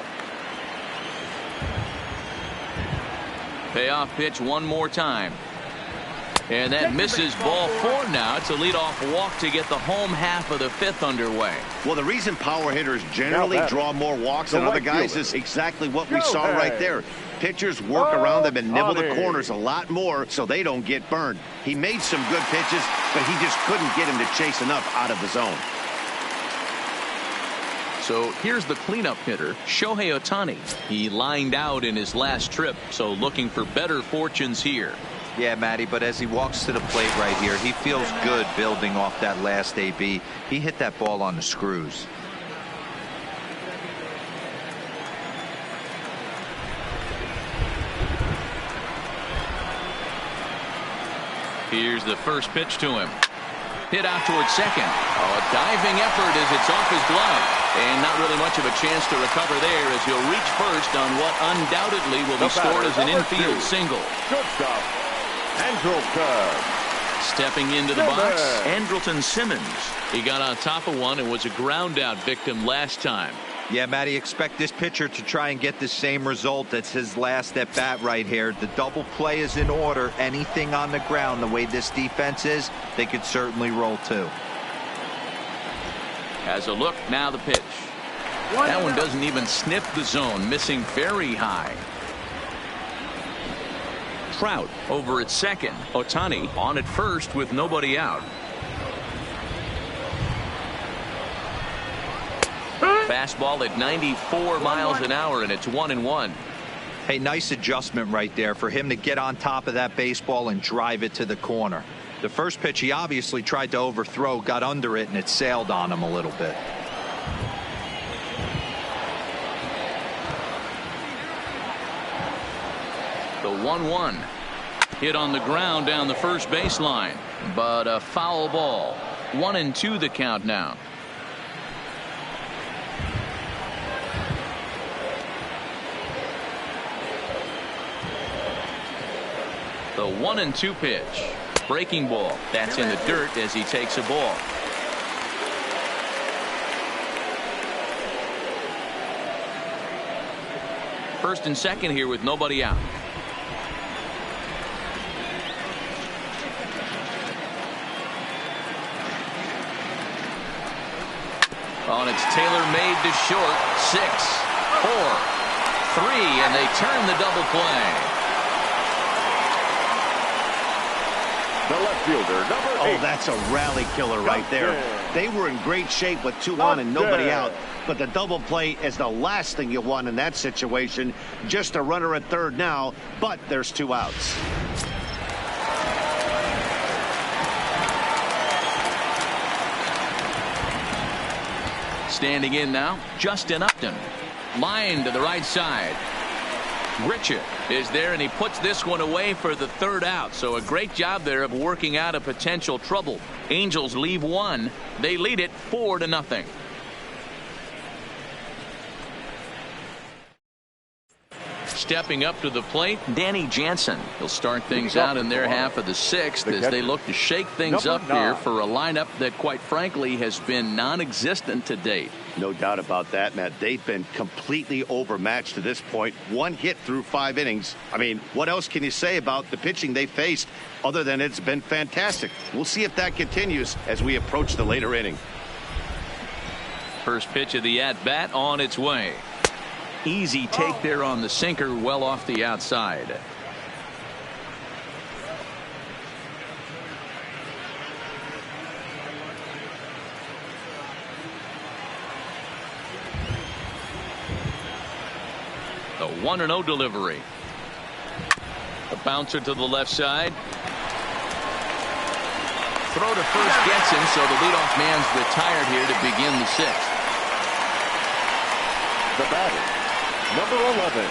Payoff pitch one more time. And that misses ball 4 now. It's a leadoff walk to get the home half of the 5th underway. Well, the reason power hitters generally draw more walks than other guys is exactly what we saw right there. Pitchers work around them and nibble the corners a lot more so they don't get burned. He made some good pitches, but he just couldn't get him to chase enough out of the zone. So here's the cleanup hitter, Shohei Ohtani. He lined out in his last trip, so looking for better fortunes here. Yeah, Matty, but as he walks to the plate right here, he feels good building off that last AB. He hit that ball on the screws. Here's the first pitch to him. Hit out towards second. A diving effort as it's off his glove. And not really much of a chance to recover there as he'll reach first on what undoubtedly will be scored as an infield single. Shortstop, Andrelton. Stepping into the box, Andrelton Simmons. He got on top of one and was a ground out victim last time. Yeah, Matty, expect this pitcher to try and get the same result as his last at bat right here. The double play is in order. Anything on the ground, the way this defense is, they could certainly roll too. As a look, now the pitch. That one doesn't even sniff the zone, missing very high. Trout over at second. Ohtani on at first with nobody out. Fastball at 94 miles an hour, and it's 1-1. Hey, nice adjustment right there for him to get on top of that baseball and drive it to the corner. The first pitch he obviously tried to overthrow, got under it, and it sailed on him a little bit. The 1-1. Hit on the ground down the first baseline, but a foul ball. 1-2 the count now. The 1-2 pitch. Breaking ball. That's in the dirt as he takes a ball. First and second here with nobody out. Oh, and it's Taylor made to short. 6, 4, 3, and they turn the double play. The left fielder, number 8. Oh, that's a rally killer right there. They were in great shape with 2 on and nobody out. But the double play is the last thing you want in that situation. Just a runner at third now, but there's 2 outs. Standing in now, Justin Upton. Line to the right side. Richard is there, and he puts this one away for the 3rd out. So a great job there of working out a potential trouble. Angels leave 1. They lead it 4-0. Stepping up to the plate, Danny Jansen. He'll start things out in their half of the 6th as they look to shake things up here for a lineup that, quite frankly, has been non-existent to date. No doubt about that, Matt. They've been completely overmatched to this point. 1 hit through 5 innings. I mean, what else can you say about the pitching they faced other than it's been fantastic? We'll see if that continues as we approach the later inning. First pitch of the at-bat on its way. Easy take there on the sinker, well off the outside. The 1-0 delivery. The bouncer to the left side. Throw to first gets him, so the leadoff man's retired here to begin the 6th. The batter, number 11.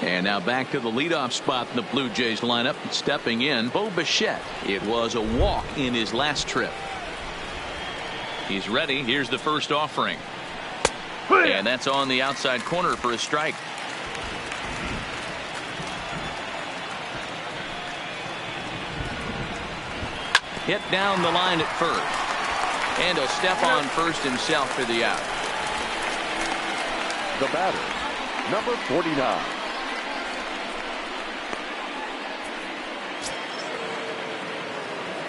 And now back to the leadoff spot in the Blue Jays lineup. Stepping in, Bo Bichette. It was a walk in his last trip. He's ready. Here's the first offering. And that's on the outside corner for a strike. Hit down the line at first. And he'll step on first himself for the out. The batter, number 49.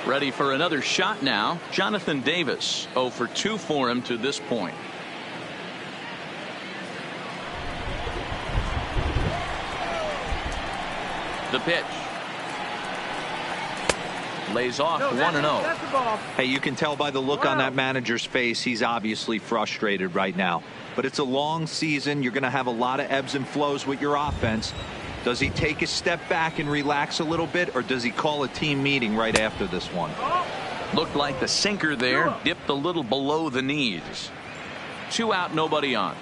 Ready for another shot now. Jonathan Davis, 0 for 2 for him to this point. The pitch. Lays off 1-0. Hey, you can tell by the look on that manager's face, he's obviously frustrated right now. But it's a long season. You're going to have a lot of ebbs and flows with your offense. Does he take a step back and relax a little bit, or does he call a team meeting right after this one? Looked like the sinker there dipped a little below the knees. 2 out, nobody on.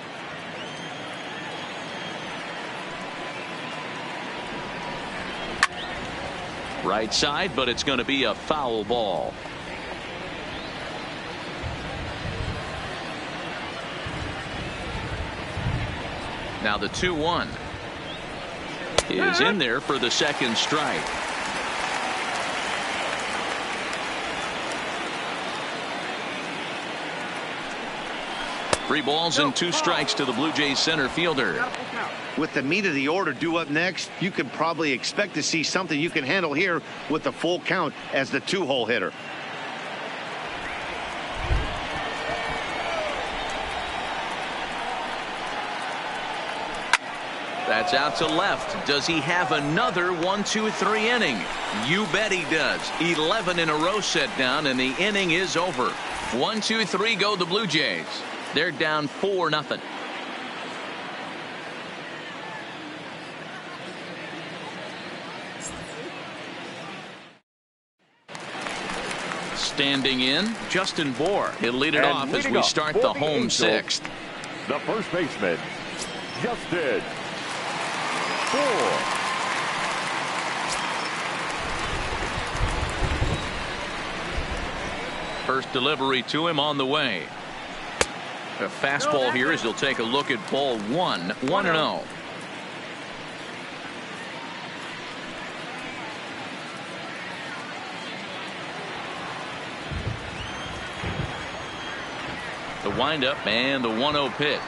Right side, but it's going to be a foul ball. Now the 2-1 is in there for the second strike. Three balls and 2 strikes to the Blue Jays center fielder. With the meat of the order due up next, you can probably expect to see something you can handle here with the full count as the 2-hole hitter. That's out to left. Does he have another 1-2-3 inning? You bet he does. 11 in a row set down, and the inning is over. 1-2-3 go the Blue Jays. They're down 4-0. Standing in, Justin Bohr. He'll lead it off as we start the home sixth. The first baseman, Justin Bohr. First delivery to him on the way. A fastball here as he'll take a look at ball 1. 1-0. The windup and the 1-0 pitch.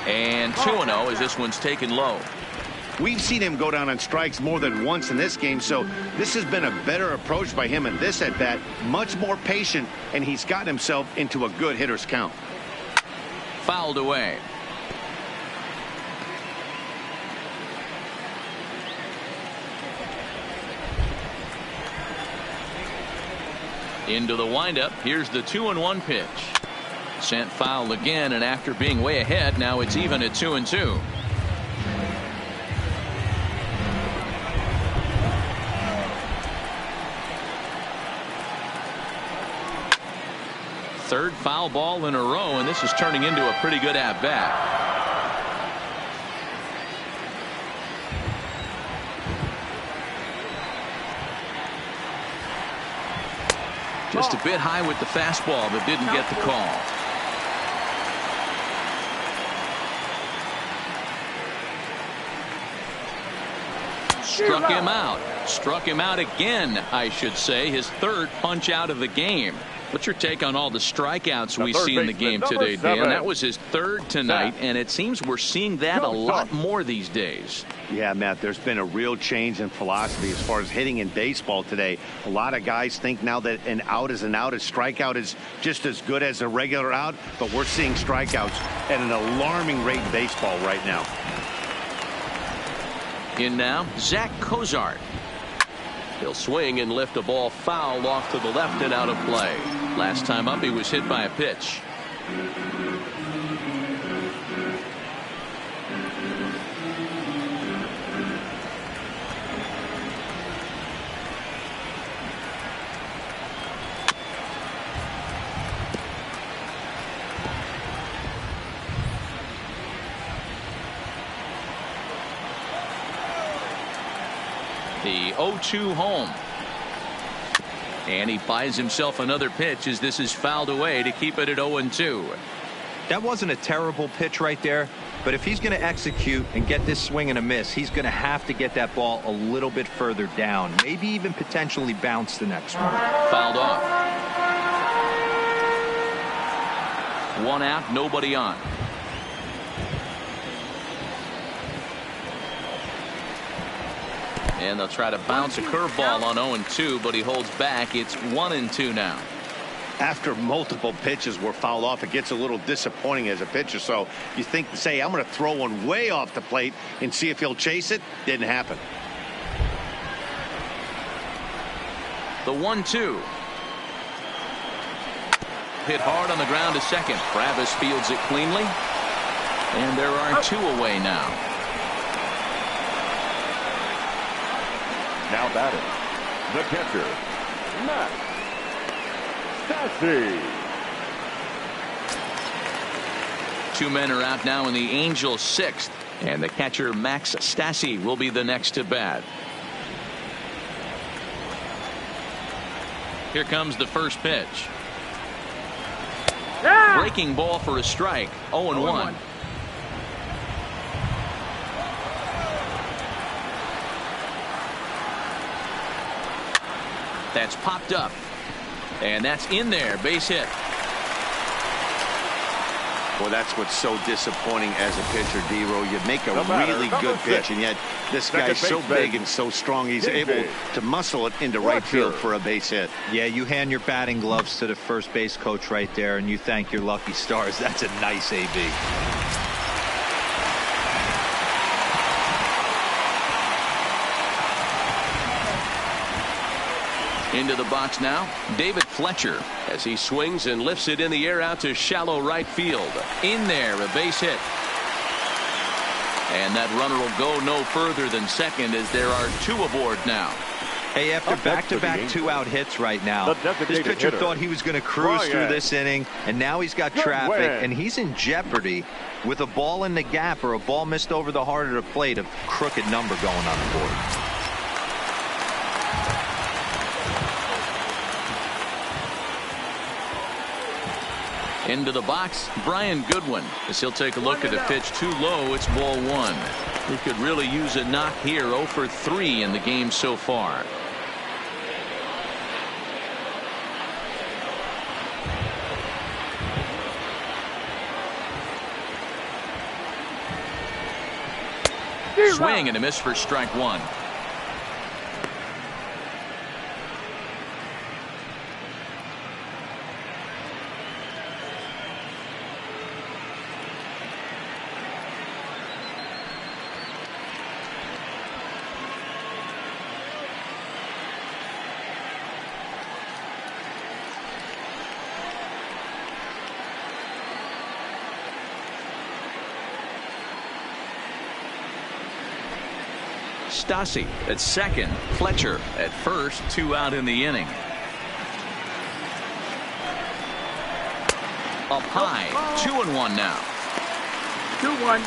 And 2-0 as this one's taken low. We've seen him go down on strikes more than once in this game, so this has been a better approach by him in this at-bat. Much more patient, and he's gotten himself into a good hitter's count. Fouled away. Into the windup. Here's the 2-1 pitch. Sent foul again, and after being way ahead, now it's even at 2-2. Third foul ball in a row, and this is turning into a pretty good at-bat. Just a bit high with the fastball, but didn't get the call. Struck him out. Struck him out again, I should say. His third punch out of the game. What's your take on all the strikeouts we see in the game today, Dan? That was his third tonight, and it seems we're seeing that a lot more these days. Yeah, Matt, there's been a real change in philosophy as far as hitting in baseball today. A lot of guys think now that an out is an out. A strikeout is just as good as a regular out, but we're seeing strikeouts at an alarming rate in baseball right now. In now, Zach Cozart. He'll swing and lift a ball foul off to the left and out of play. Last time up, he was hit by a pitch. The 0-2 home. And he buys himself another pitch as this is fouled away to keep it at 0-2. That wasn't a terrible pitch right there, but if he's going to execute and get this swing and a miss, he's going to have to get that ball a little bit further down, maybe even potentially bounce the next one. Fouled off. 1 out, nobody on. And they'll try to bounce a curveball on 0-2, but he holds back. It's 1-2 now. After multiple pitches were fouled off, it gets a little disappointing as a pitcher. So you think, say, I'm going to throw one way off the plate and see if he'll chase it. Didn't happen. The 1-2. Hit hard on the ground to second. Travis fields it cleanly. And there are 2 away now. Now batting, the catcher, Max Stassi. 2 men are out now in the Angels' 6th. And the catcher, Max Stassi, will be the next to bat. Here comes the first pitch. Breaking ball for a strike. 0-1. That's popped up. And that's in there. Base hit. Well, that's what's so disappointing as a pitcher, D-Row. You make a really good pitch, and yet this guy's so big and so strong, he's able to muscle it into right field for a base hit. Yeah, you hand your batting gloves to the first base coach right there, and you thank your lucky stars. That's a nice AB. Into the box now, David Fletcher, as he swings and lifts it in the air out to shallow right field. In there, a base hit. And that runner will go no further than second, as there are 2 aboard now. Hey, after back-to-back 2-out hits right now, this pitcher thought he was going to cruise through this inning, and now he's got traffic, and he's in jeopardy with a ball in the gap or a ball missed over the heart of the plate, a crooked number going on the board. Into the box, Brian Goodwin, as he'll take a look at the pitch too low. It's ball 1. He could really use a knock here. 0 for 3 in the game so far. Swing and a miss for strike 1. Stassi at second, Fletcher at first, 2 out in the inning. Up high, 2-1 now. 2-1.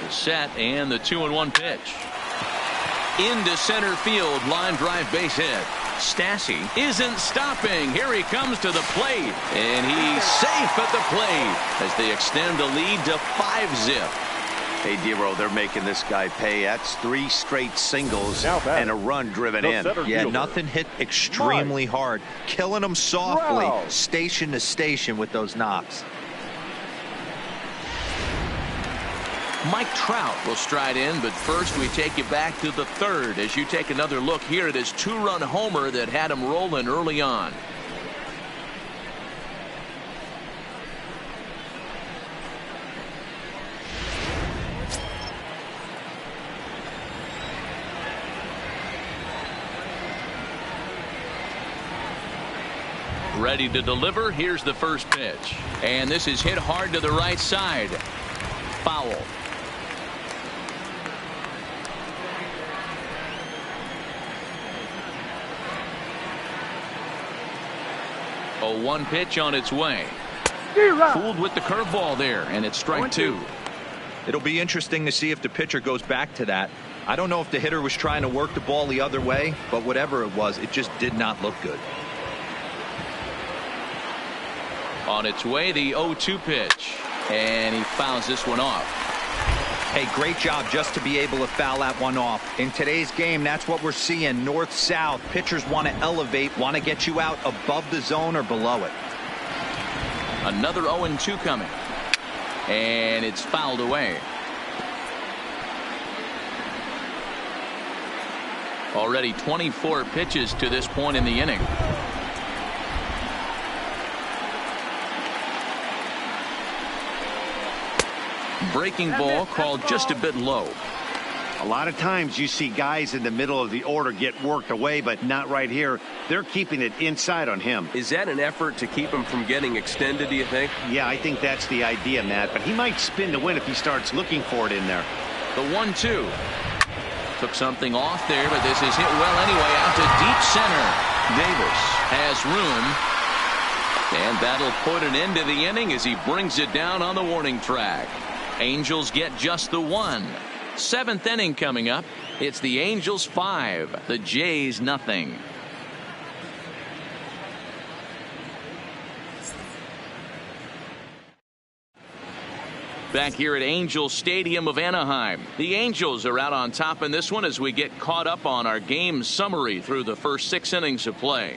Set and the 2-1 pitch. Into center field, line drive base hit. Stassi isn't stopping. Here he comes to the plate, and he's safe at the plate as they extend the lead to 5-zip. Hey, D-Row, they're making this guy pay. That's 3 straight singles and a run driven in. Yeah, nothing hit extremely hard. Killing them softly, station to station with those knocks. Mike Trout will stride in, but first we take you back to the 3rd as you take another look here at his 2-run homer that had him rolling early on. Ready to deliver. Here's the first pitch, and this is hit hard to the right side. Foul. A 1 pitch on its way. Fooled with the curveball there, and it's strike 2. It'll be interesting to see if the pitcher goes back to that. I don't know if the hitter was trying to work the ball the other way, but whatever it was, it just did not look good. On its way, the 0-2 pitch, and he fouls this one off. Hey, great job just to be able to foul that one off. In today's game, that's what we're seeing. North-south. Pitchers want to elevate, want to get you out above the zone or below it. Another 0-2 coming. And it's fouled away. Already 24 pitches to this point in the inning. Breaking ball called just a bit low. A lot of times you see guys in the middle of the order get worked away, but not right here. They're keeping it inside on him. Is that an effort to keep him from getting extended, do you think? Yeah, I think that's the idea, Matt. But he might spin to win if he starts looking for it in there. The 1-2. Took something off there, but this is hit well anyway out to deep center. Davis has room. And that'll put an end to the inning as he brings it down on the warning track. Angels get just the one. 7th inning coming up. It's the Angels 5, the Jays nothing. Back here at Angel Stadium of Anaheim. The Angels are out on top in this one as we get caught up on our game summary through the first 6 innings of play.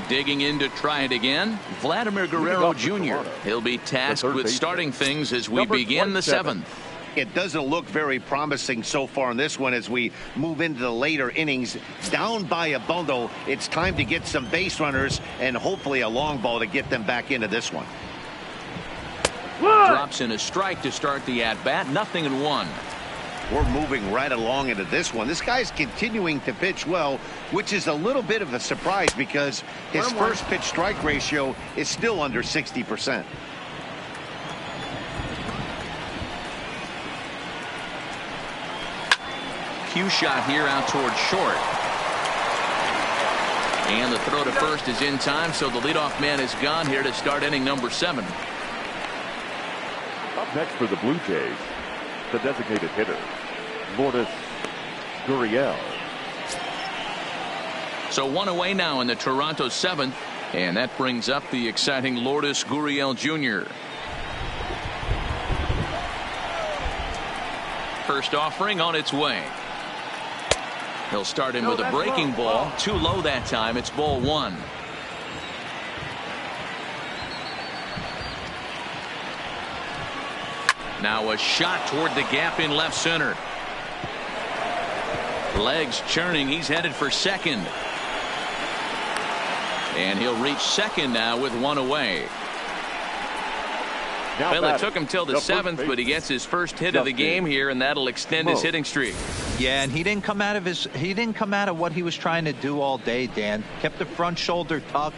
Digging in to try it again, Vladimir Guerrero Jr. He'll be tasked with starting things as we begin the 7th. It doesn't look very promising so far in this one as we move into the later innings. Down by a bundle, it's time to get some base runners and hopefully a long ball to get them back into this one. Drops in a strike to start the at-bat. 0-1. We're moving right along into this one. This guy's continuing to pitch well, which is a little bit of a surprise because his first pitch strike ratio is still under 60%. Cue shot here out towards short. And the throw to first is in time, so the leadoff man is gone here to start inning number 7. Up next for the Blue Jays, the designated hitter, Lourdes Gurriel. So 1 away now in the Toronto 7th, and that brings up the exciting Lourdes Gurriel Jr. First offering on its way. He'll start in with a breaking ball. Too low that time. It's ball 1. Now a shot toward the gap in left center. Legs churning. He's headed for second. And he'll reach second now with 1 away. Well, it took him till the 7th, but he gets his first hit of the game here, and that'll extend his hitting streak. Yeah, and he didn't come out of what he was trying to do all day, Dan. Kept the front shoulder tucked,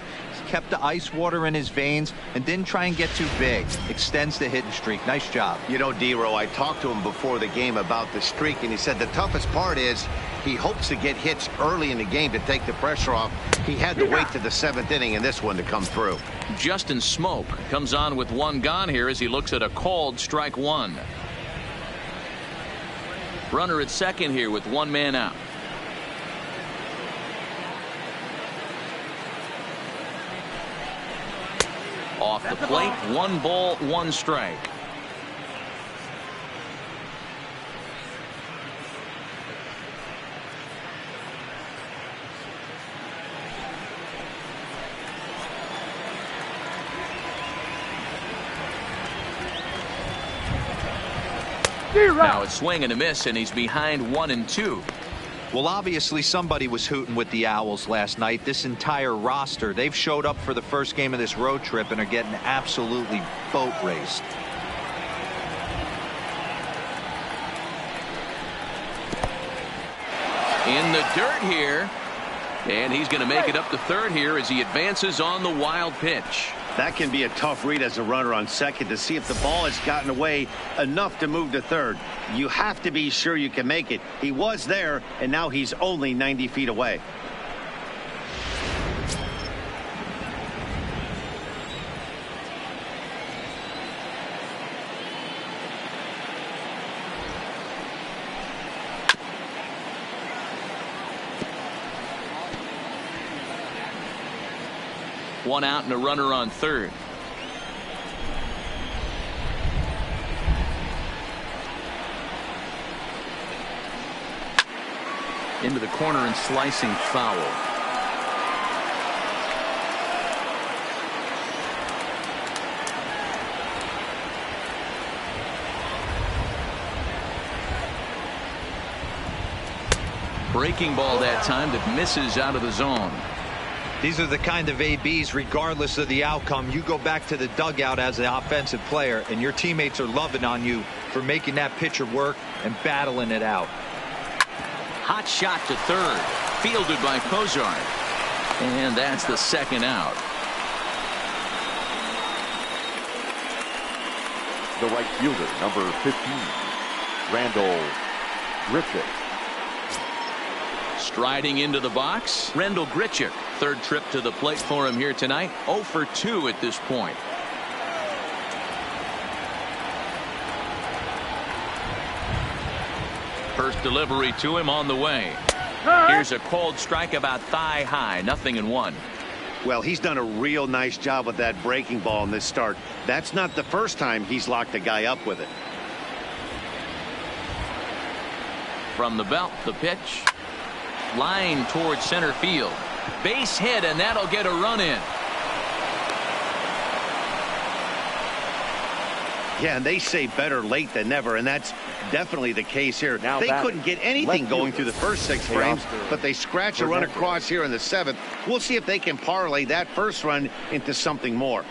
kept the ice water in his veins, and didn't try and get too big. Extends the hitting streak. Nice job. You know, D-Row, I talked to him before the game about the streak, and he said the toughest part is he hopes to get hits early in the game to take the pressure off. He had to wait to the 7th inning in this one to come through. Justin Smoke comes on with 1 gone here as he looks at a called strike 1. Runner at second here with 1 man out. Off the plate, 1 ball, 1 strike. Now it's swing and a miss, and he's behind 1-2. Well, obviously somebody was hooting with the Owls last night. This entire roster, they've showed up for the first game of this road trip and are getting absolutely boat raced. In the dirt here, and he's going to make it up to third here as he advances on the wild pitch. That can be a tough read as a runner on second to see if the ball has gotten away enough to move to third. You have to be sure you can make it. He was there, and now he's only 90 feet away. One out and a runner on third. Into the corner and slicing foul. Breaking ball that time that misses out of the zone. These are the kind of ABs, regardless of the outcome, you go back to the dugout as an offensive player, and your teammates are loving on you for making that pitcher work and battling it out. Hot shot to third. Fielded by Cozart. And that's the second out. The right fielder, number 15, Randall Griffith. Striding into the box, Randall Grichuk. Third trip to the plate for him here tonight. 0 for 2 at this point. First delivery to him on the way. Here's a cold strike about thigh high. 0-1. Well, he's done a real nice job with that breaking ball in this start. That's not the first time he's locked a guy up with it. From the belt, the pitch. Line towards center field. Base hit, and that'll get a run in. Yeah, and they say better late than never, and that's definitely the case here. Now they couldn't get anything going through the first 6 frames, but they scratch a run across here in the 7th. We'll see if they can parlay that first run into something more.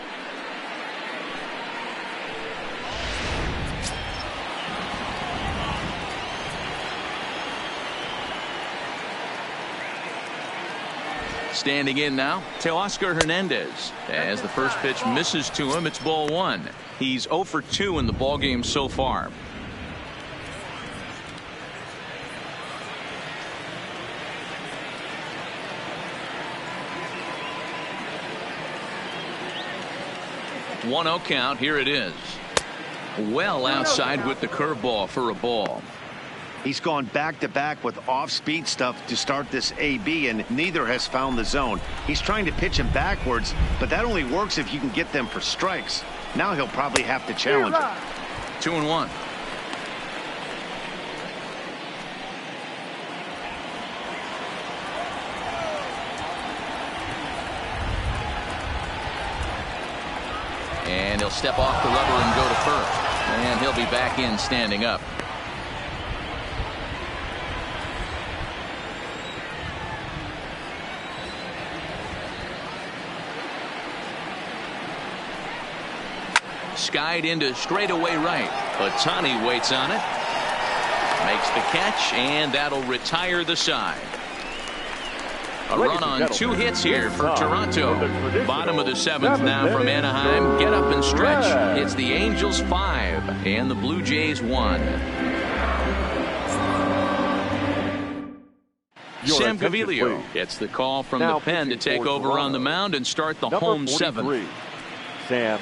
Standing in now, Teoscar Hernandez. As the first pitch misses to him, it's ball 1. He's 0 for 2 in the ballgame so far. One 0 count. Here it is. Well outside with the curveball for a ball. He's gone back-to-back with off-speed stuff to start this AB, and neither has found the zone. He's trying to pitch him backwards, but that only works if you can get them for strikes. Now he'll probably have to challenge it. 2-1. And he'll step off the rubber and go to first. And he'll be back in standing up. Skied into straightaway right. Ohtani waits on it. Makes the catch, and that'll retire the side. A run on 2 hits here for Toronto. Bottom of the 7th now from Anaheim. Get up and stretch. It's the Angels 5 and the Blue Jays 1. Sam Gaviglio gets the call from the pen to take over on the mound and start the home 7th. Sam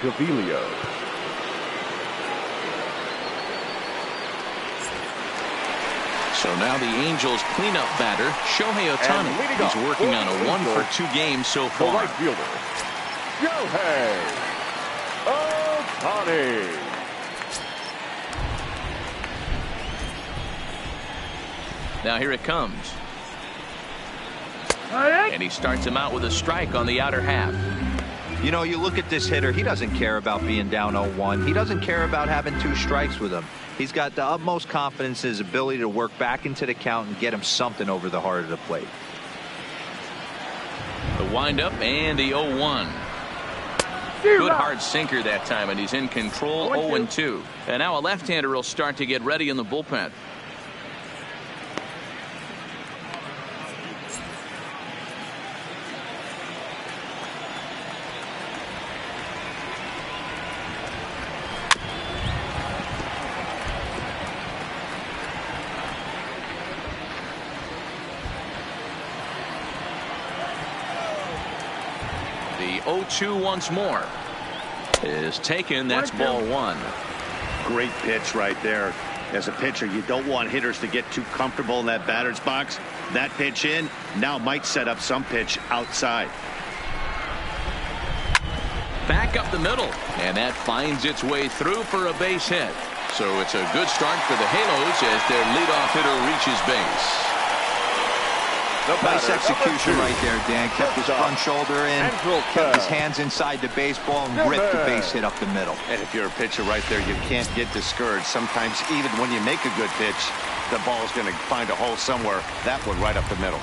Gaviglio. So now the Angels cleanup batter, Shohei Ohtani. He's working on a 1 for 2 game so far. The right fielder, Shohei Ohtani. Now here it comes. And he starts him out with a strike on the outer half. You know, you look at this hitter, he doesn't care about being down 0-1. He doesn't care about having 2 strikes with him. He's got the utmost confidence in his ability to work back into the count and get him something over the heart of the plate. The windup and the 0-1. Good hard sinker that time, and he's in control. 0-2. And now a left-hander will start to get ready in the bullpen. The 0-2 once more is taken. That's ball 1. Great pitch right there. As a pitcher, you don't want hitters to get too comfortable in that batter's box. That pitch in now might set up some pitch outside. Back up the middle, and that finds its way through for a base hit. So it's a good start for the Halos as their leadoff hitter reaches base. Nice execution right there, Dan. Kept his front shoulder in, kept his hands inside the baseball, and ripped the base hit up the middle. And if you're a pitcher right there, you can't get discouraged. Sometimes even when you make a good pitch, the ball's going to find a hole somewhere. That one right up the middle.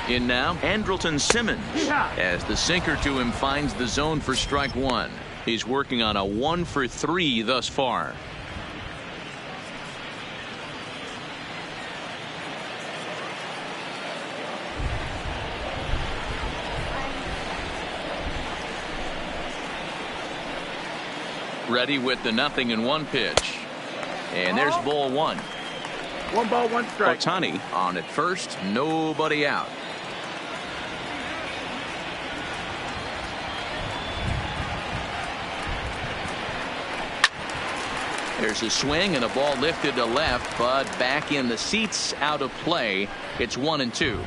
In now, Andrelton Simmons, as the sinker to him finds the zone for strike one. He's working on a 1-for-3 thus far. Ready with the 0-1 pitch. And there's ball one. 1 ball, 1 strike. Ohtani on at first, nobody out. There's a swing and a ball lifted to left, but back in the seats, out of play. It's 1-2.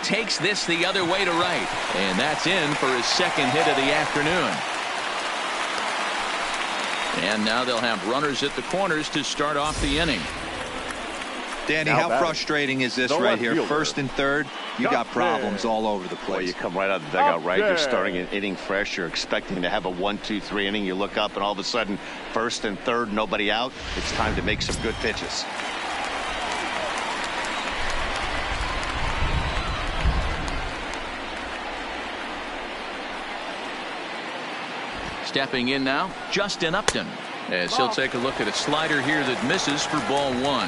Takes this the other way to right, and that's in for his second hit of the afternoon. And now they'll have runners at the corners to start off the inning. Danny, how frustrating is this right here? First and third, you got problems all over the place. Well, you come right out of the dugout, right? You're starting an inning fresh. You're expecting to have a 1-2-3 inning. You look up, and all of a sudden, first and third, nobody out. It's time to make some good pitches. Stepping in now, Justin Upton, as he'll take a look at a slider here that misses for ball one.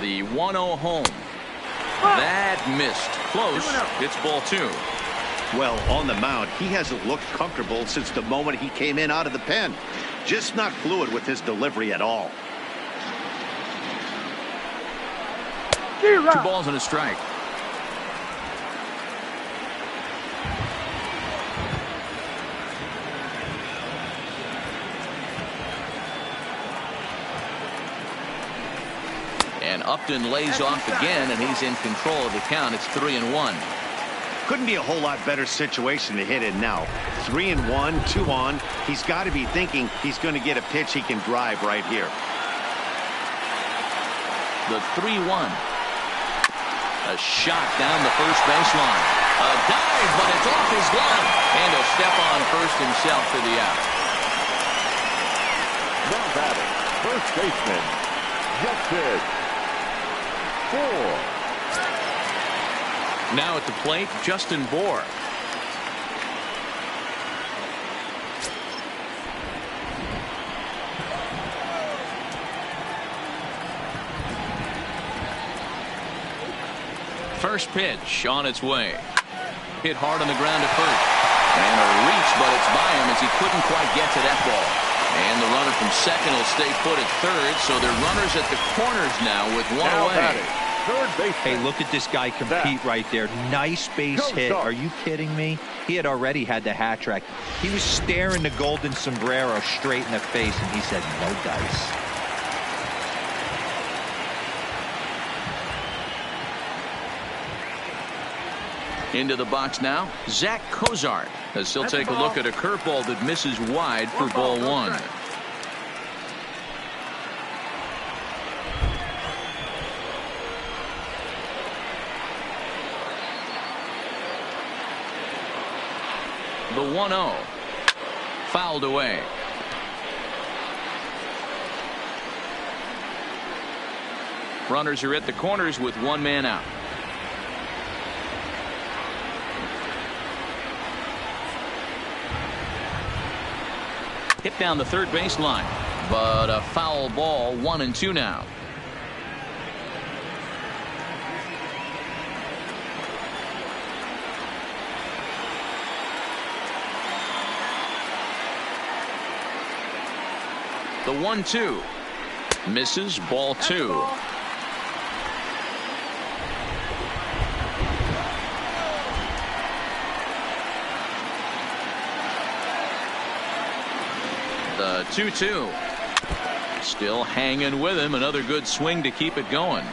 The 1-0 home. That missed. Close. It's ball two. Well, on the mound, he hasn't looked comfortable since the moment he came in out of the pen. Just not fluid with his delivery at all. 2 balls and a strike. And Upton lays off again, and he's in control of the count. It's 3-1. Couldn't be a whole lot better situation to hit in now. 3-1, 2 on. He's got to be thinking he's going to get a pitch he can drive right here. The 3-1. A shot down the first baseline. A dive, but it's off his glove. And a step on first himself for the out. Now batting, first baseman, Justin Bour. Now at the plate, Justin Bour. First pitch on its way. Hit hard on the ground to first. And a reach, but it's by him as he couldn't quite get to that ball. And the runner from second will stay put at third, so they're runners at the corners now with one Now away. batting, third baseman. Hey, look at this guy compete right there. Nice base hit. Are you kidding me? He had already had the hat trick. He was staring the golden sombrero straight in the face, and he said, no dice. Into the box now, Zach Cozart, as he'll take a look at a curveball that misses wide for ball one. The 1-0. Fouled away. Runners are at the corners with one man out. Hit down the third baseline, but a foul ball, 1-2 now. The 1-2. Misses, ball 2. The 2-2. Still hanging with him. Another good swing to keep it going.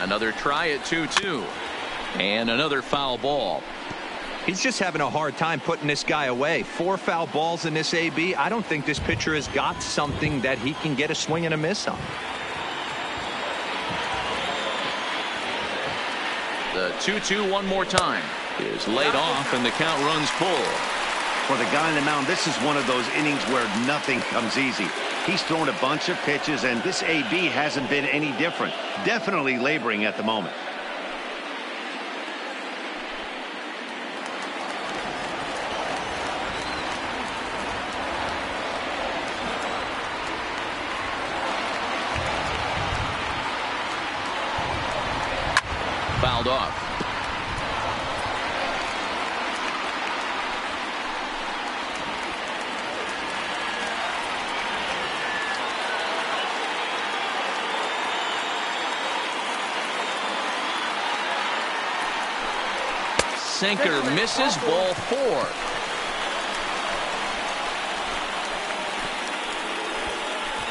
Another try at 2-2. And another foul ball. He's just having a hard time putting this guy away. 4 foul balls in this AB. I don't think this pitcher has got something that he can get a swing and a miss on. The 2-2 one more time is laid off, and the count runs full. For the guy on the mound, this is one of those innings where nothing comes easy. He's thrown a bunch of pitches, and this AB hasn't been any different. Definitely laboring at the moment. Fouled off. Sinker misses, ball 4.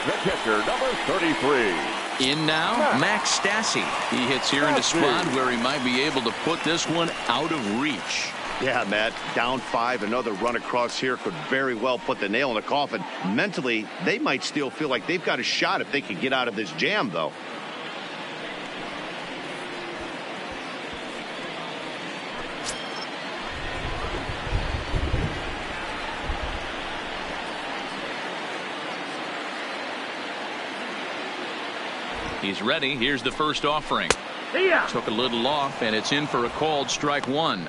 The catcher, number 33. In now, Max Stassi. He hits here in a spot where he might be able to put this one out of reach. Yeah, Matt, down 5. Another run across here could very well put the nail in the coffin. Mentally, they might still feel like they've got a shot if they can get out of this jam, though. He's ready. Here's the first offering. Took a little off, and it's in for a called strike 1.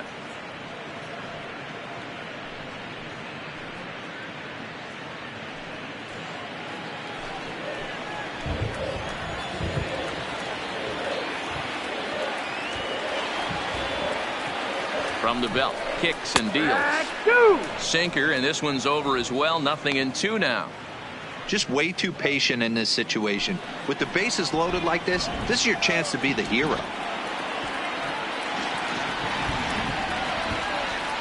From the belt, kicks and deals. Sinker, and this one's over as well. 0-2 now. Just way too patient in this situation. With the bases loaded like this is your chance to be the hero.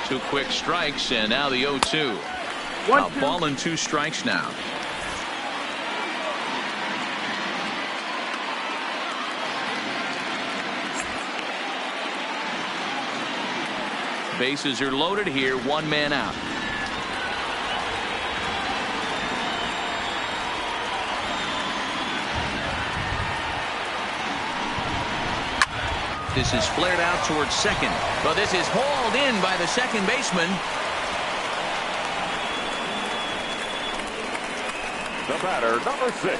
2 quick strikes, and now the 0-2. A ball and 2 strikes now. Bases are loaded here. 1 man out. This is flared out towards second, but this is hauled in by the second baseman. The batter, number 6,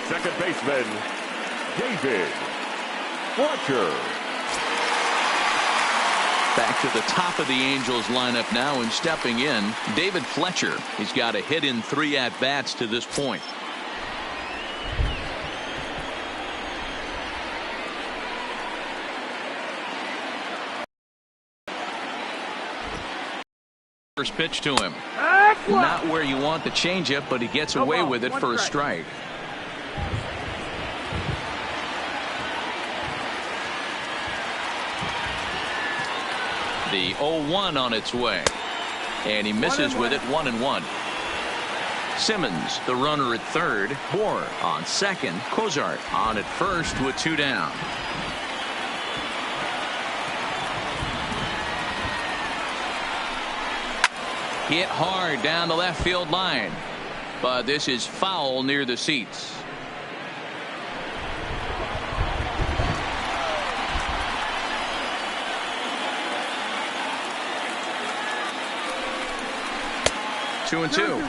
second baseman, David Fletcher. Back to the top of the Angels lineup now, and stepping in, David Fletcher. He's got a hit in 3 at-bats to this point. First pitch to him. Not where you want the changeup, but he gets away with it for a strike. The 0-1 on its way. And he misses with it. 1-1. Simmons, the runner at third. Bohr on second. Cozart on at first with 2 down. Hit hard down the left field line, but this is foul near the seats. Two and two.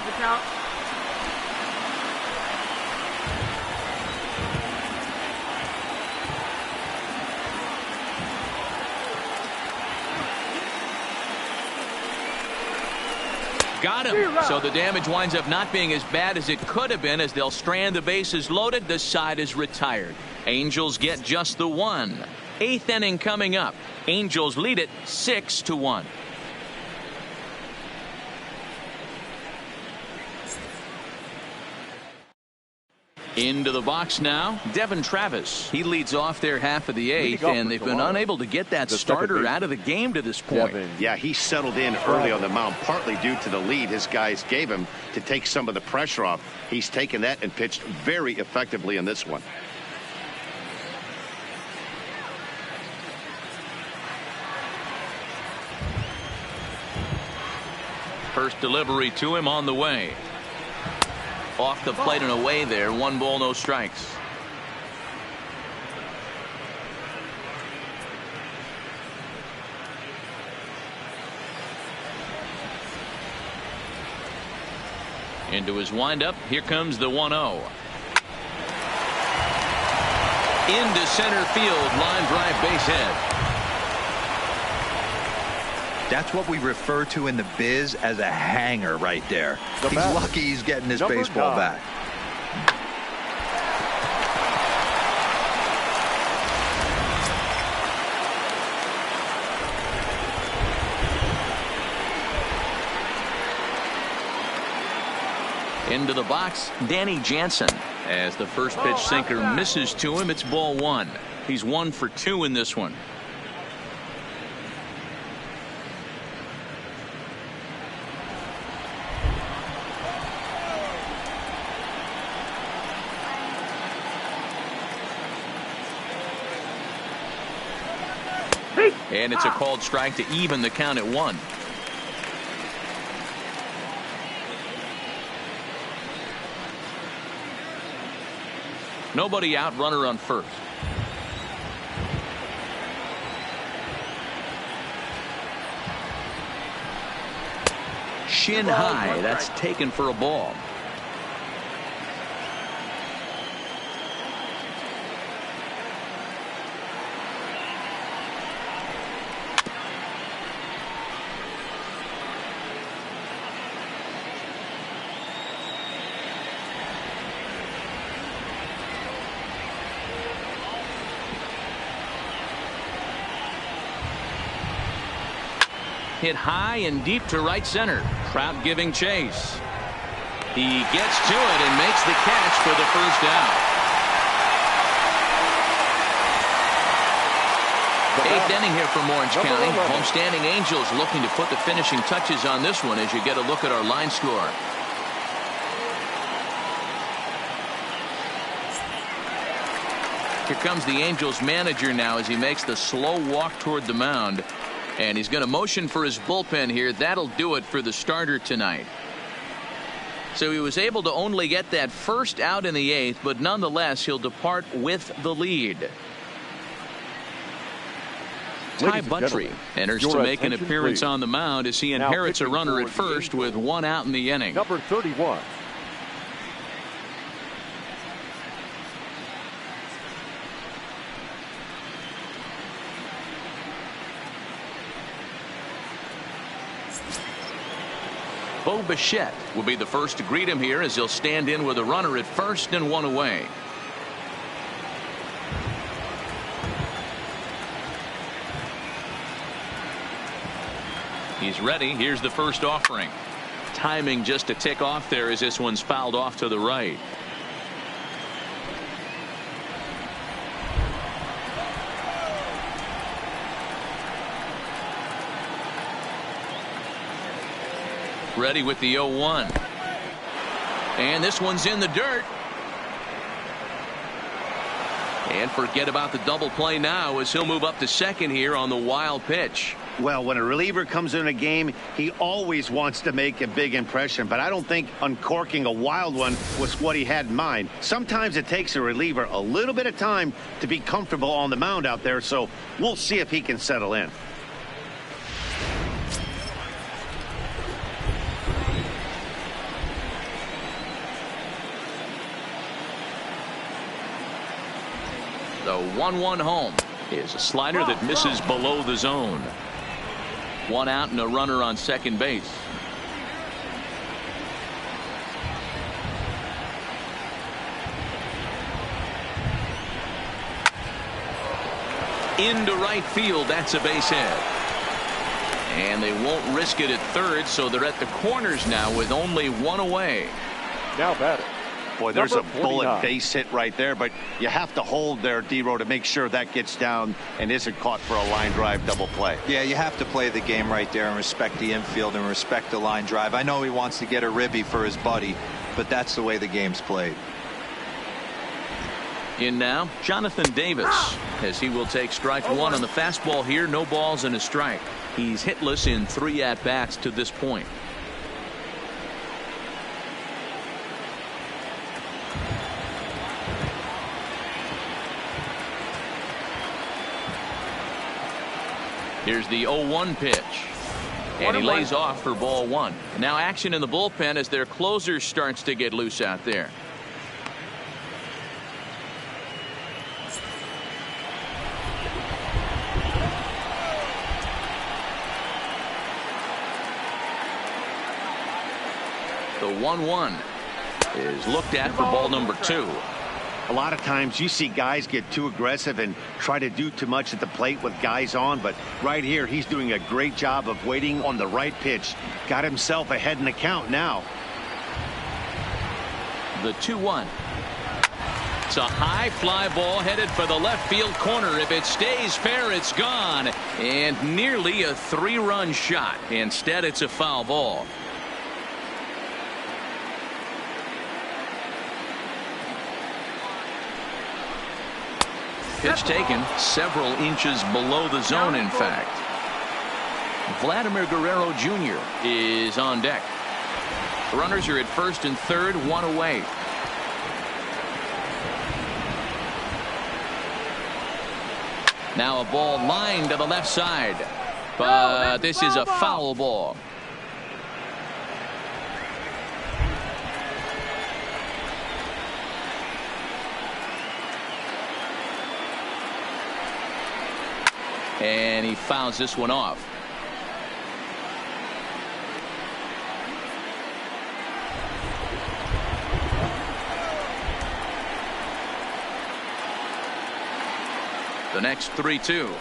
Got him. So the damage winds up not being as bad as it could have been, as they'll strand the bases loaded. The side is retired. Angels get just the one. 8th inning coming up. Angels lead it 6-1. Into the box now, Devin Travis. He leads off their half of the 8th, and they've been unable to get that starter out of the game to this point. Yeah, he settled in early on the mound, partly due to the lead his guys gave him to take some of the pressure off. He's taken that and pitched very effectively in this one. First delivery to him on the way. Off the plate and away there. 1 ball, no strikes. Into his windup. Here comes the 1-0. Into center field. Line drive, base hit. That's what we refer to in the biz as a hanger right there. He's lucky he's getting his baseball back. Into the box, Danny Jansen. As the first pitch sinker misses to him, it's ball 1. He's 1 for 2 in this one. And it's a called strike to even the count at 1. Nobody out, runner on first. Shin high, that's taken for a ball. Hit high and deep to right center. Trout giving chase. He gets to it and makes the catch for the first out. 8th inning here from Orange County. Homestanding Angels looking to put the finishing touches on this one as you get a look at our line score. Here comes the Angels manager now as he makes the slow walk toward the mound. And he's going to motion for his bullpen here. That'll do it for the starter tonight. So he was able to only get that first out in the 8th, but nonetheless he'll depart with the lead. Ty Buttrey enters to make an appearance on the mound as he inherits a runner at first with 1 out in the inning. Number 31. Bo Bichette will be the first to greet him here as he'll stand in with a runner at first and 1 away. He's ready. Here's the first offering. Timing just a tick off there as this one's fouled off to the right. Ready with the 0-1. And this one's in the dirt. And forget about the double play now as he'll move up to second here on the wild pitch. Well, when a reliever comes in a game, he always wants to make a big impression, but I don't think uncorking a wild one was what he had in mind. Sometimes it takes a reliever a little bit of time to be comfortable on the mound out there, so we'll see if he can settle in. The 1-1 home is a slider that misses below the zone. 1 out and a runner on second base. into right field. That's a base hit. And they won't risk it at third, so they're at the corners now with only one away. Now batting. Boy, there's a Number bullet 49. base hit right there, but you have to hold there, D-Row, to make sure that gets down and isn't caught for a line drive double play. Yeah, you have to play the game right there and respect the infield and respect the line drive. I know he wants to get a ribby for his buddy, but that's the way the game's played. In now, Jonathan Davis, as he will take strike one on the fastball here. No balls and a strike. He's hitless in 3 at-bats to this point. Here's the 0-1 pitch. And he lays off for ball 1. Now action in the bullpen as their closer starts to get loose out there. The 1-1 is looked at for ball number 2. A lot of times you see guys get too aggressive and try to do too much at the plate with guys on, but right here he's doing a great job of waiting on the right pitch. Got himself ahead in the count now. The 2-1. It's a high fly ball headed for the left field corner. If it stays fair, it's gone. And nearly a 3-run shot. Instead, it's a foul ball. Pitch taken several inches below the zone, in fact. Vladimir Guerrero Jr. is on deck. Runners are at first and third, 1 away. Now a ball lined to the left side. But this is a foul ball. And he fouls this one off. The next 3-2.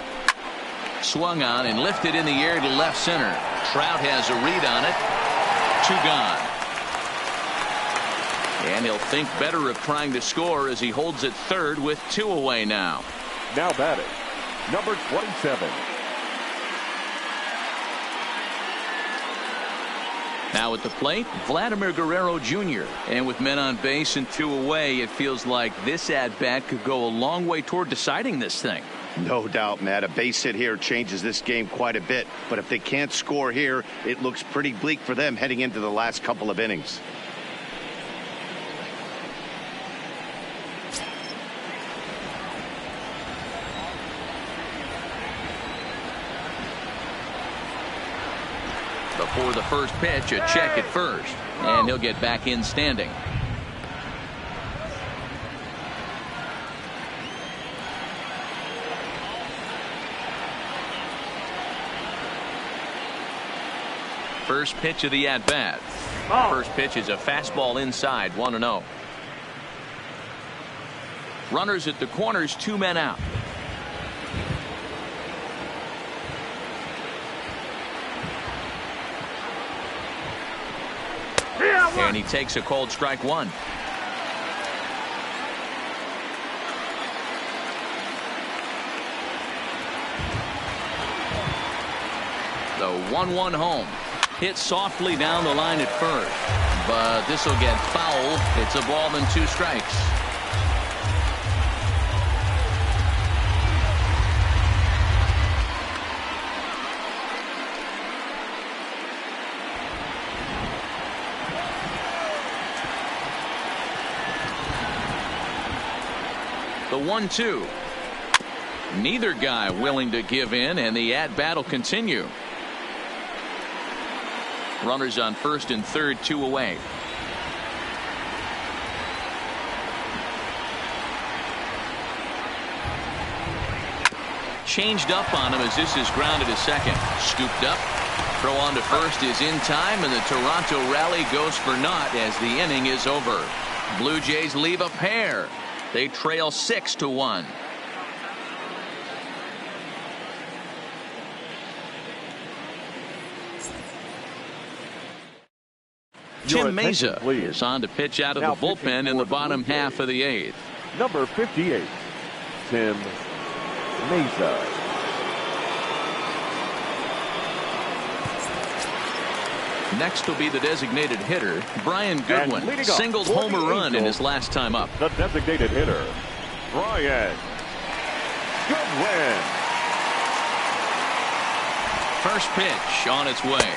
Swung on and lifted in the air to left center. Trout has a read on it. 2 gone. And he'll think better of trying to score as he holds it third with 2 away now. Now batting, number 27. Now at the plate, Vladimir Guerrero Jr. And with men on base and 2 away, it feels like this at-bat could go a long way toward deciding this thing. No doubt, Matt. A base hit here changes this game quite a bit. But if they can't score here, it looks pretty bleak for them heading into the last couple of innings. Before the first pitch, a check at first, and he'll get back in standing. First pitch of the at-bat. First pitch is a fastball inside, 1-0. Runners at the corners, 2 men out. And he takes a cold strike 1. The 1-1 home. Hit softly down the line at first. But this will get foul. It's a ball and 2 strikes. The 1-2. Neither guy willing to give in, and the at-bat will continue. Runners on first and third, 2 away. Changed up on him as this is grounded to second. Scooped up. Throw on to first is in time, and the Toronto rally goes for naught as the inning is over. Blue Jays leave a pair. They trail 6-1. Tim Mesa is on to pitch out of Now the bullpen in the bottom half of the 8th. Number 58, Tim Mesa. Next will be the designated hitter, Brian Goodwin. Singled homer run in his last time up. The designated hitter, Brian Goodwin. First pitch on its way.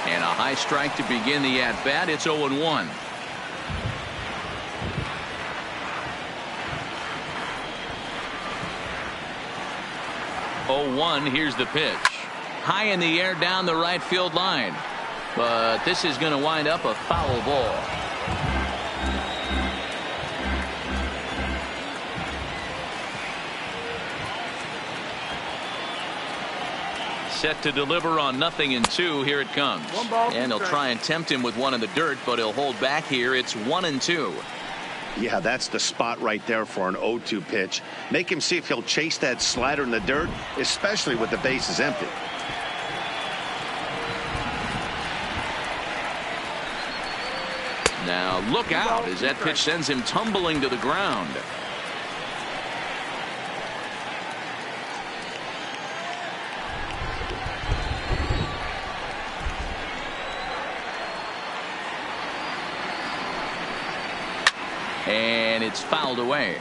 And a high strike to begin the at-bat. It's 0-1. Here's the pitch. High in the air down the right field line. But this is going to wind up a foul ball. Set to deliver on 0-2. Here it comes. And he'll try and tempt him with one in the dirt, but he'll hold back here. It's 1-2. Yeah, that's the spot right there for an 0-2 pitch. Make him see if he'll chase that slider in the dirt, especially with the bases empty. Now look out as that pitch sends him tumbling to the ground. And it's fouled away.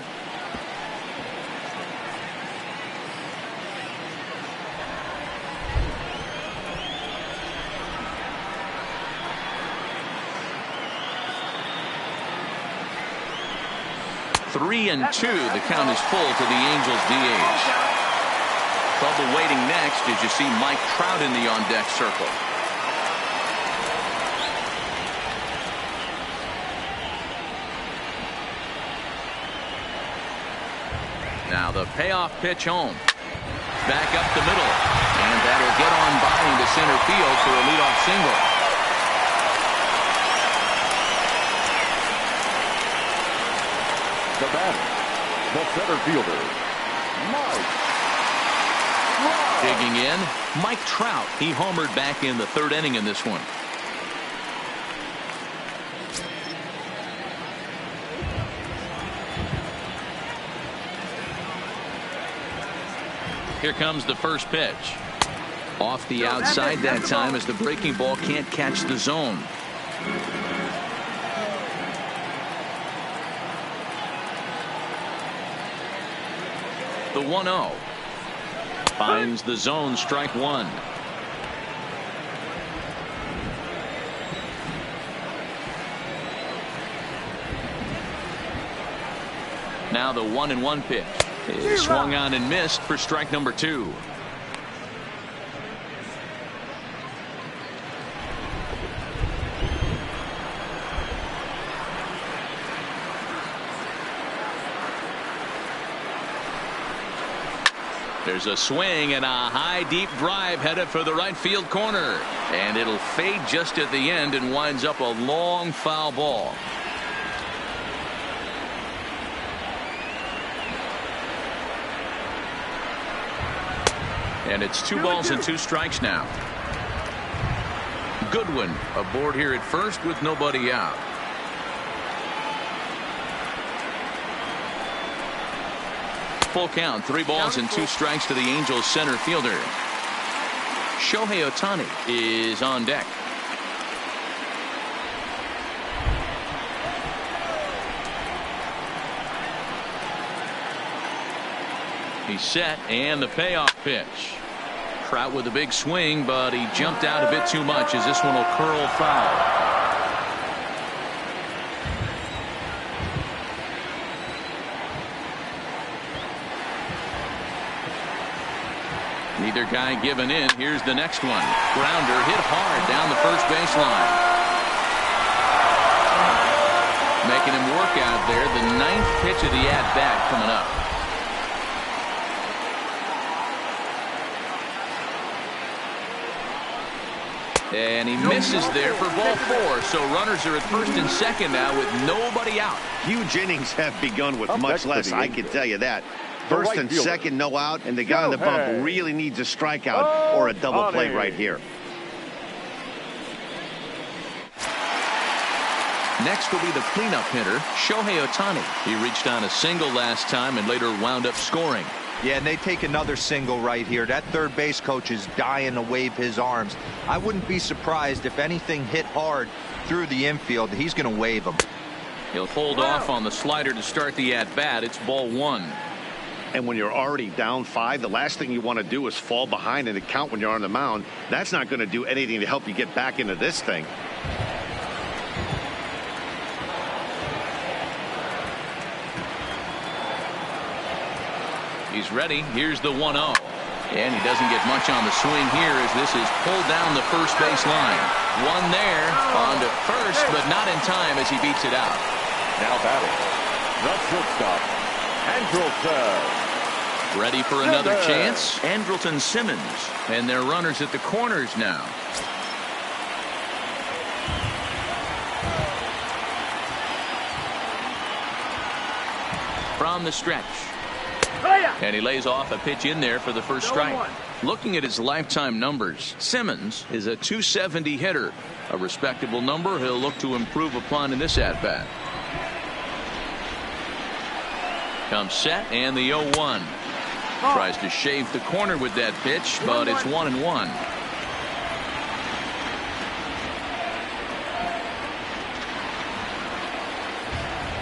Three and 2. The count is full to the Angels DH. Trouble waiting next as you see Mike Trout in the on-deck circle. Now the payoff pitch home. Back up the middle. And that'll get on by into center field for a leadoff single. The batter, the center fielder, Mike Trout. Digging in, Mike Trout. He homered back in the 3rd inning in this one. Here comes the first pitch. Off the outside that time as the breaking ball can't catch the zone. The 1-0. Finds the zone, strike one. Now the 1-1 pitch is swung on and missed for strike number 2. There's a swing and a high deep drive headed for the right field corner, and it'll fade just at the end and winds up a long foul ball. And it's 2 balls and 2 strikes now. Goodwin aboard here at first with nobody out. Full count, 3 balls and 2 strikes to the Angels center fielder. Shohei Ohtani is on deck. He's set, and the payoff pitch. Trout with a big swing, but he jumped out a bit too much as this one will curl foul. Neither guy giving in. Here's the next one. Grounder hit hard down the first baseline. Making him work out there. The 9th pitch of the at-bat coming up. And he misses there for ball 4. So runners are at first and second now with nobody out. Huge innings have begun with much less, I can tell you that. First and second, no out, and the guy on the bump really needs a strikeout or a double play right here. Next will be the cleanup hitter, Shohei Ohtani. He reached on a single last time and later wound up scoring. Yeah, and they take another single right here. That third base coach is dying to wave his arms. I wouldn't be surprised if anything hit hard through the infield. He's going to wave them. He'll hold off on the slider to start the at-bat. It's ball one. And when you're already down 5, the last thing you want to do is fall behind in the count when you're on the mound. That's not going to do anything to help you get back into this thing. He's ready. Here's the 1-0. And he doesn't get much on the swing here as this is pulled down the first base line. One there on to first, but not in time as he beats it out. Now batting, the shortstop, Andrelton. Ready for another chance. Andrelton Simmons. And they're runners at the corners now. From the stretch. And he lays off a pitch in there for the first strike. Looking at his lifetime numbers, Simmons is a .270 hitter. A respectable number he'll look to improve upon in this at-bat. Comes set and the 0-1. Tries to shave the corner with that pitch, but it's 1-1.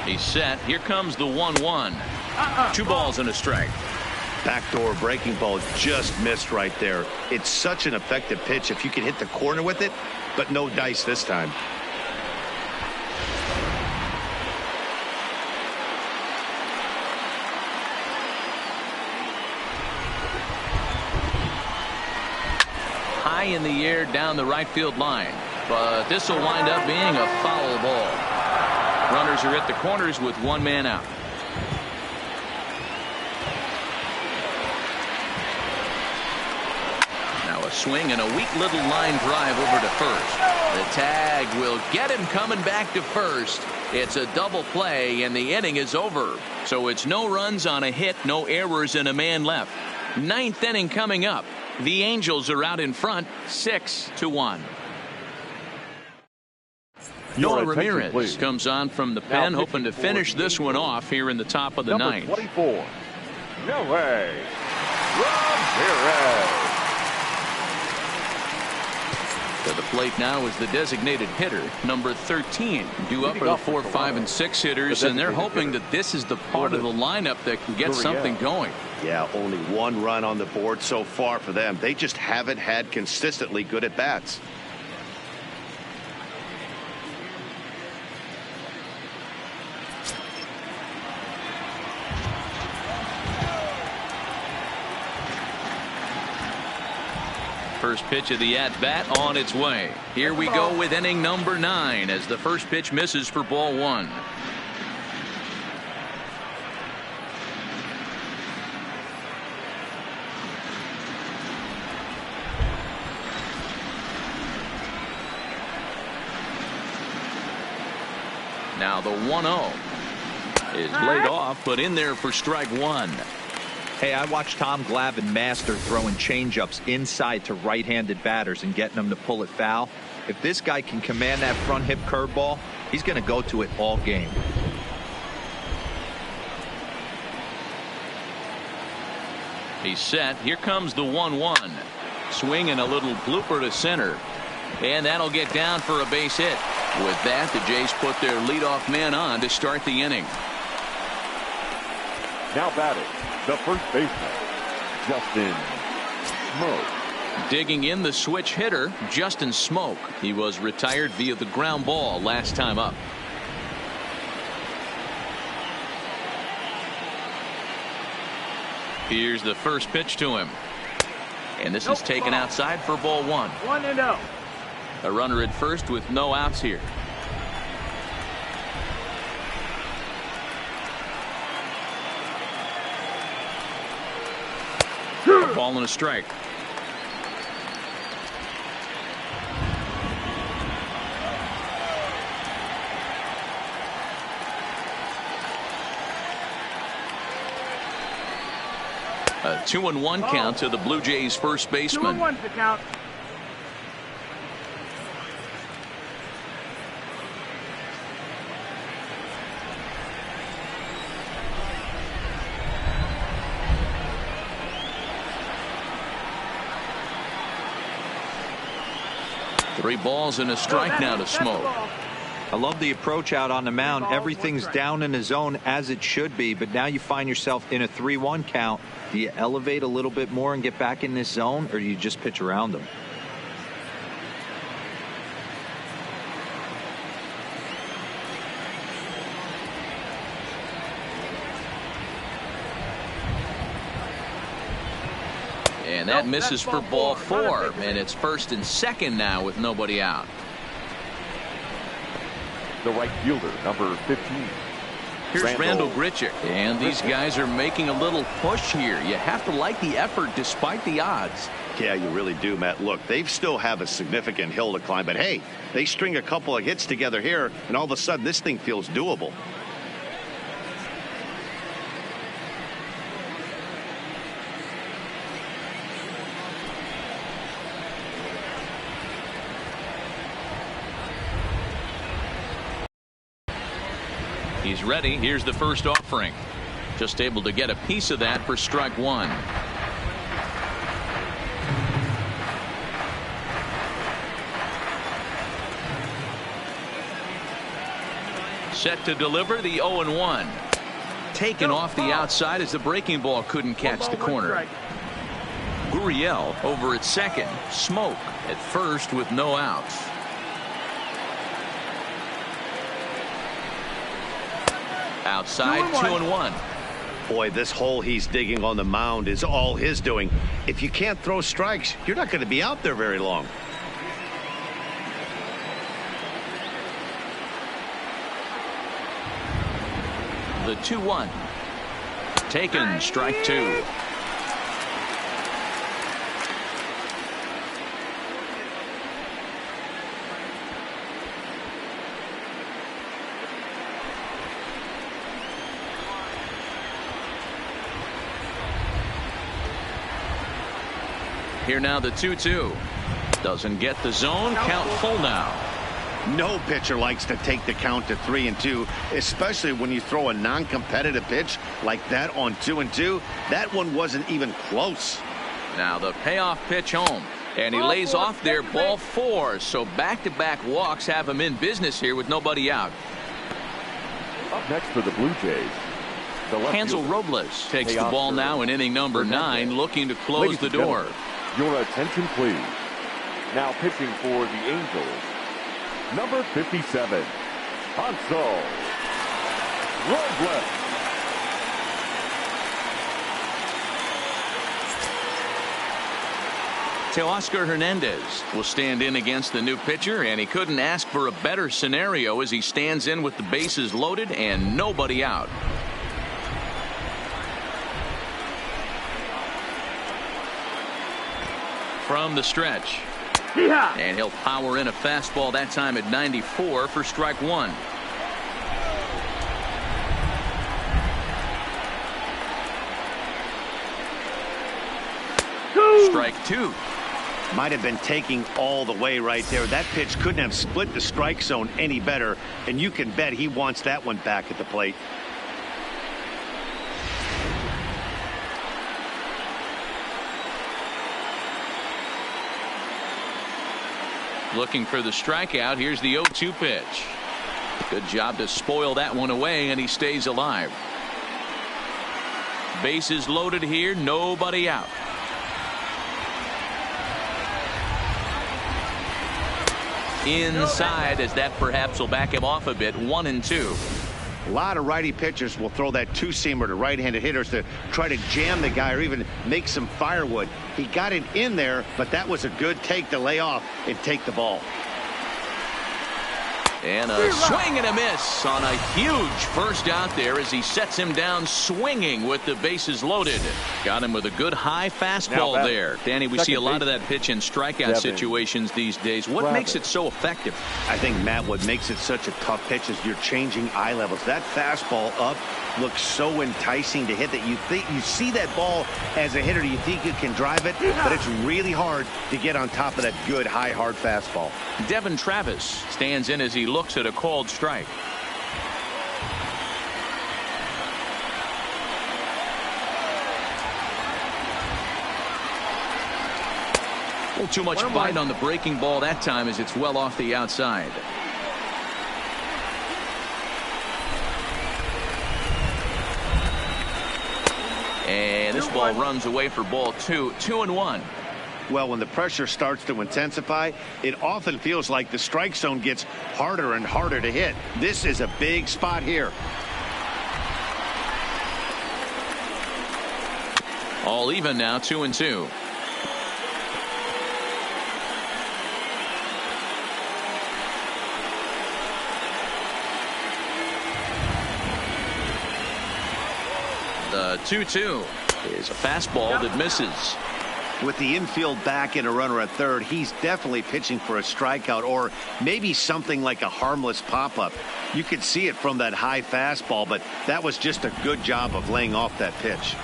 He's set. Here comes the 1-1. 2 balls and a strike. Backdoor breaking ball just missed right there. It's such an effective pitch if you can hit the corner with it, but no dice this time. High in the air down the right field line, but this will wind up being a foul ball. Runners are at the corners with one man out. Now a swing and a weak little line drive over to first. The tag will get him coming back to first. It's a double play and the inning is over. So it's no runs on a hit, no errors, and a man left. 9th inning coming up. The Angels are out in front 6-1. Noah Ramirez comes on from the pen, hoping to finish this one off here in the top of the ninth. 24, Noah Ramirez. To the plate now is the designated hitter, number 13, due up for the 4, 5, and 6 hitters, and they're hoping that this is the part of the lineup that can get something going. Yeah, only 1 run on the board so far for them. They just haven't had consistently good at bats. First pitch of the at-bat on its way. Here we go with inning number 9 as the first pitch misses for ball 1. Now the 1-0 is laid off, but in there for strike 1. Hey, I watched Tom Glavine master throwing changeups inside to right-handed batters and getting them to pull it foul. If this guy can command that front hip curveball, he's going to go to it all game. He's set. Here comes the 1-1. Swing and a little blooper to center. And that'll get down for a base hit. With that, the Jays put their leadoff man on to start the inning. Now batting, the first baseman, Justin Smoke. Digging in the switch hitter, Justin Smoke. He was retired via the ground ball last time up. Here's the first pitch to him. And this is taken outside for ball 1. 1-0. A runner at first with no outs here. A ball and a strike. A 2-1 count to the Blue Jays first baseman. 2-1 the count. 3 balls and a strike now to Smoke. I love the approach out on the mound. Everything's down in the zone as it should be, but now you find yourself in a 3-1 count. Do you elevate a little bit more and get back in this zone, or do you just pitch around them? And that misses for ball 4, and it's 1st and 2nd now with nobody out. The right fielder, number 15. Here's Randall Grichuk, and these guys are making a little push here. You have to like the effort despite the odds. Yeah, you really do, Matt. Look, they still have a significant hill to climb, but hey, they string a couple of hits together here, and all of a sudden this thing feels doable. He's ready. Here's the first offering. Just able to get a piece of that for strike 1. Set to deliver the 0-1. Taken off the outside as the breaking ball couldn't catch the corner. Gurriel over at second. Smoke at first with no outs. Outside, 2-1. Boy, this hole he's digging on the mound is all his doing. If you can't throw strikes, you're not going to be out there very long. The 2-1. Taken, strike 2. Here now the 2-2. Doesn't get the zone. Count full now. No pitcher likes to take the count to 3-2, especially when you throw a non-competitive pitch like that on 2-2. That one wasn't even close. Now the payoff pitch home, and he lays off there, ball 4. So back-to-back walks have him in business here with nobody out. Up next for the Blue Jays, Hansel Robles takes the ball now in inning number 9, looking to close the door. Your attention, please. Now pitching for the Angels, number 57, Hansel Robles. Teoscar Hernandez will stand in against the new pitcher, and he couldn't ask for a better scenario as he stands in with the bases loaded and nobody out. From the stretch. And he'll power in a fastball that time at 94 for strike 1. Strike 2. Might have been taking all the way right there. That pitch couldn't have split the strike zone any better, and you can bet he wants that one back at the plate. Looking for the strikeout. Here's the 0-2 pitch. Good job to spoil that one away, and he stays alive. Bases loaded here, nobody out. Inside, as that perhaps will back him off a bit. 1-2. A lot of righty pitchers will throw that two-seamer to right-handed hitters to try to jam the guy or even make some firewood. He got it in there, but that was a good take to lay off and take the ball. And a swing and a miss on a huge first out there as he sets him down swinging with the bases loaded. Got him with a good high fastball there. Danny, we see a lot of that pitch in strikeout situations these days. What makes it so effective? I think, Matt, what makes it such a tough pitch is you're changing eye levels. That fastball up looks so enticing to hit that you think you see that ball as a hitter, you think you can drive it, but it's really hard to get on top of that good high hard fastball. Devin Travis stands in as he looks at a called strike. Well, too much bite on the breaking ball that time as it's well off the outside. And this ball runs away for ball 2. 2-1. Well, when the pressure starts to intensify, it often feels like the strike zone gets harder and harder to hit. This is a big spot here. All even now, 2-2. The 2-2 is a fastball that misses. With the infield back and a runner at third, he's definitely pitching for a strikeout or maybe something like a harmless pop-up. You could see it from that high fastball, but that was just a good job of laying off that pitch.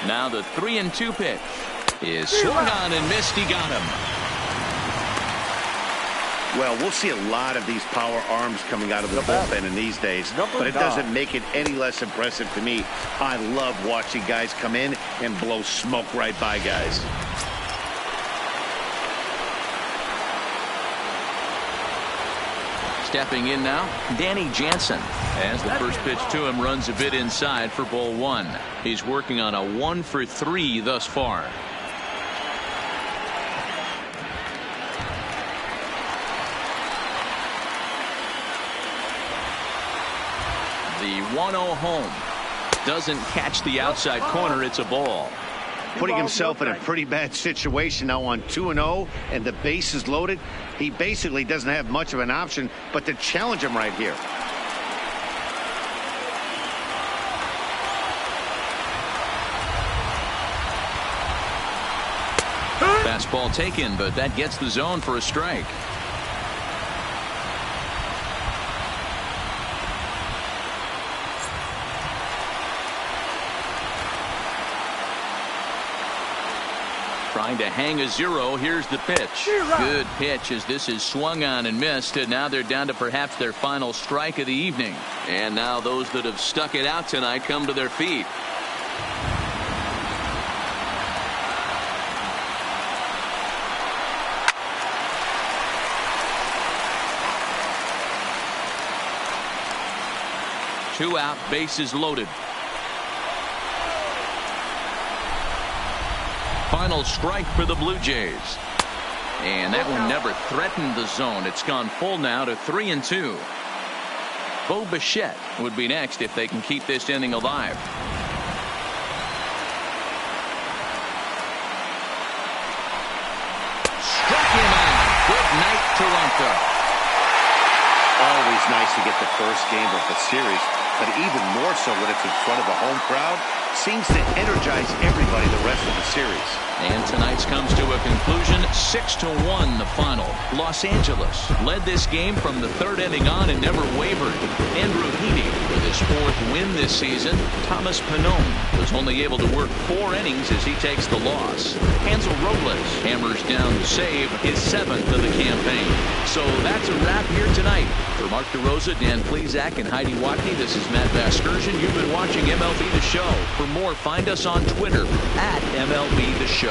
Now the 3-2 pitch is swung on and missed. He got him. Well, we'll see a lot of these power arms coming out of the bullpen in these days, but it doesn't make it any less impressive to me. I love watching guys come in and blow smoke right by guys. Stepping in now, Danny Jansen. As the first pitch to him runs a bit inside for ball 1. He's working on a 1-for-3 thus far. The 1-0 home doesn't catch the outside corner. It's a ball. Putting himself in a pretty bad situation now on 2-0 and the base is loaded. He basically doesn't have much of an option but to challenge him right here. Fastball taken, but that gets the zone for a strike. Trying to hang a 0. Here's the pitch. Good pitch as this is swung on and missed. And now they're down to perhaps their final strike of the evening. And now those that have stuck it out tonight come to their feet. Two out, bases loaded. Final strike for the Blue Jays. And that one never threatened the zone. It's gone full now to 3-2. Bo Bichette would be next if they can keep this inning alive. Struck him out. Good night, Toronto. Always nice to get the first game of the series, but even more so when it's in front of a home crowd. Seems to energize everybody the rest of the series. And tonight's comes to a conclusion. 6-1 the final. Los Angeles led this game from the third inning on and never wavered. Andrew Heaney with his 4th win this season. Thomas Pannone was only able to work 4 innings as he takes the loss. Hansel Robles hammers down the save, his 7th of the campaign. So that's a wrap here tonight. For Mark DeRosa, Dan Plesac, and Heidi Watney, this is Matt Vasgersian. You've been watching MLB The Show. For more, find us on Twitter @MLB The Show.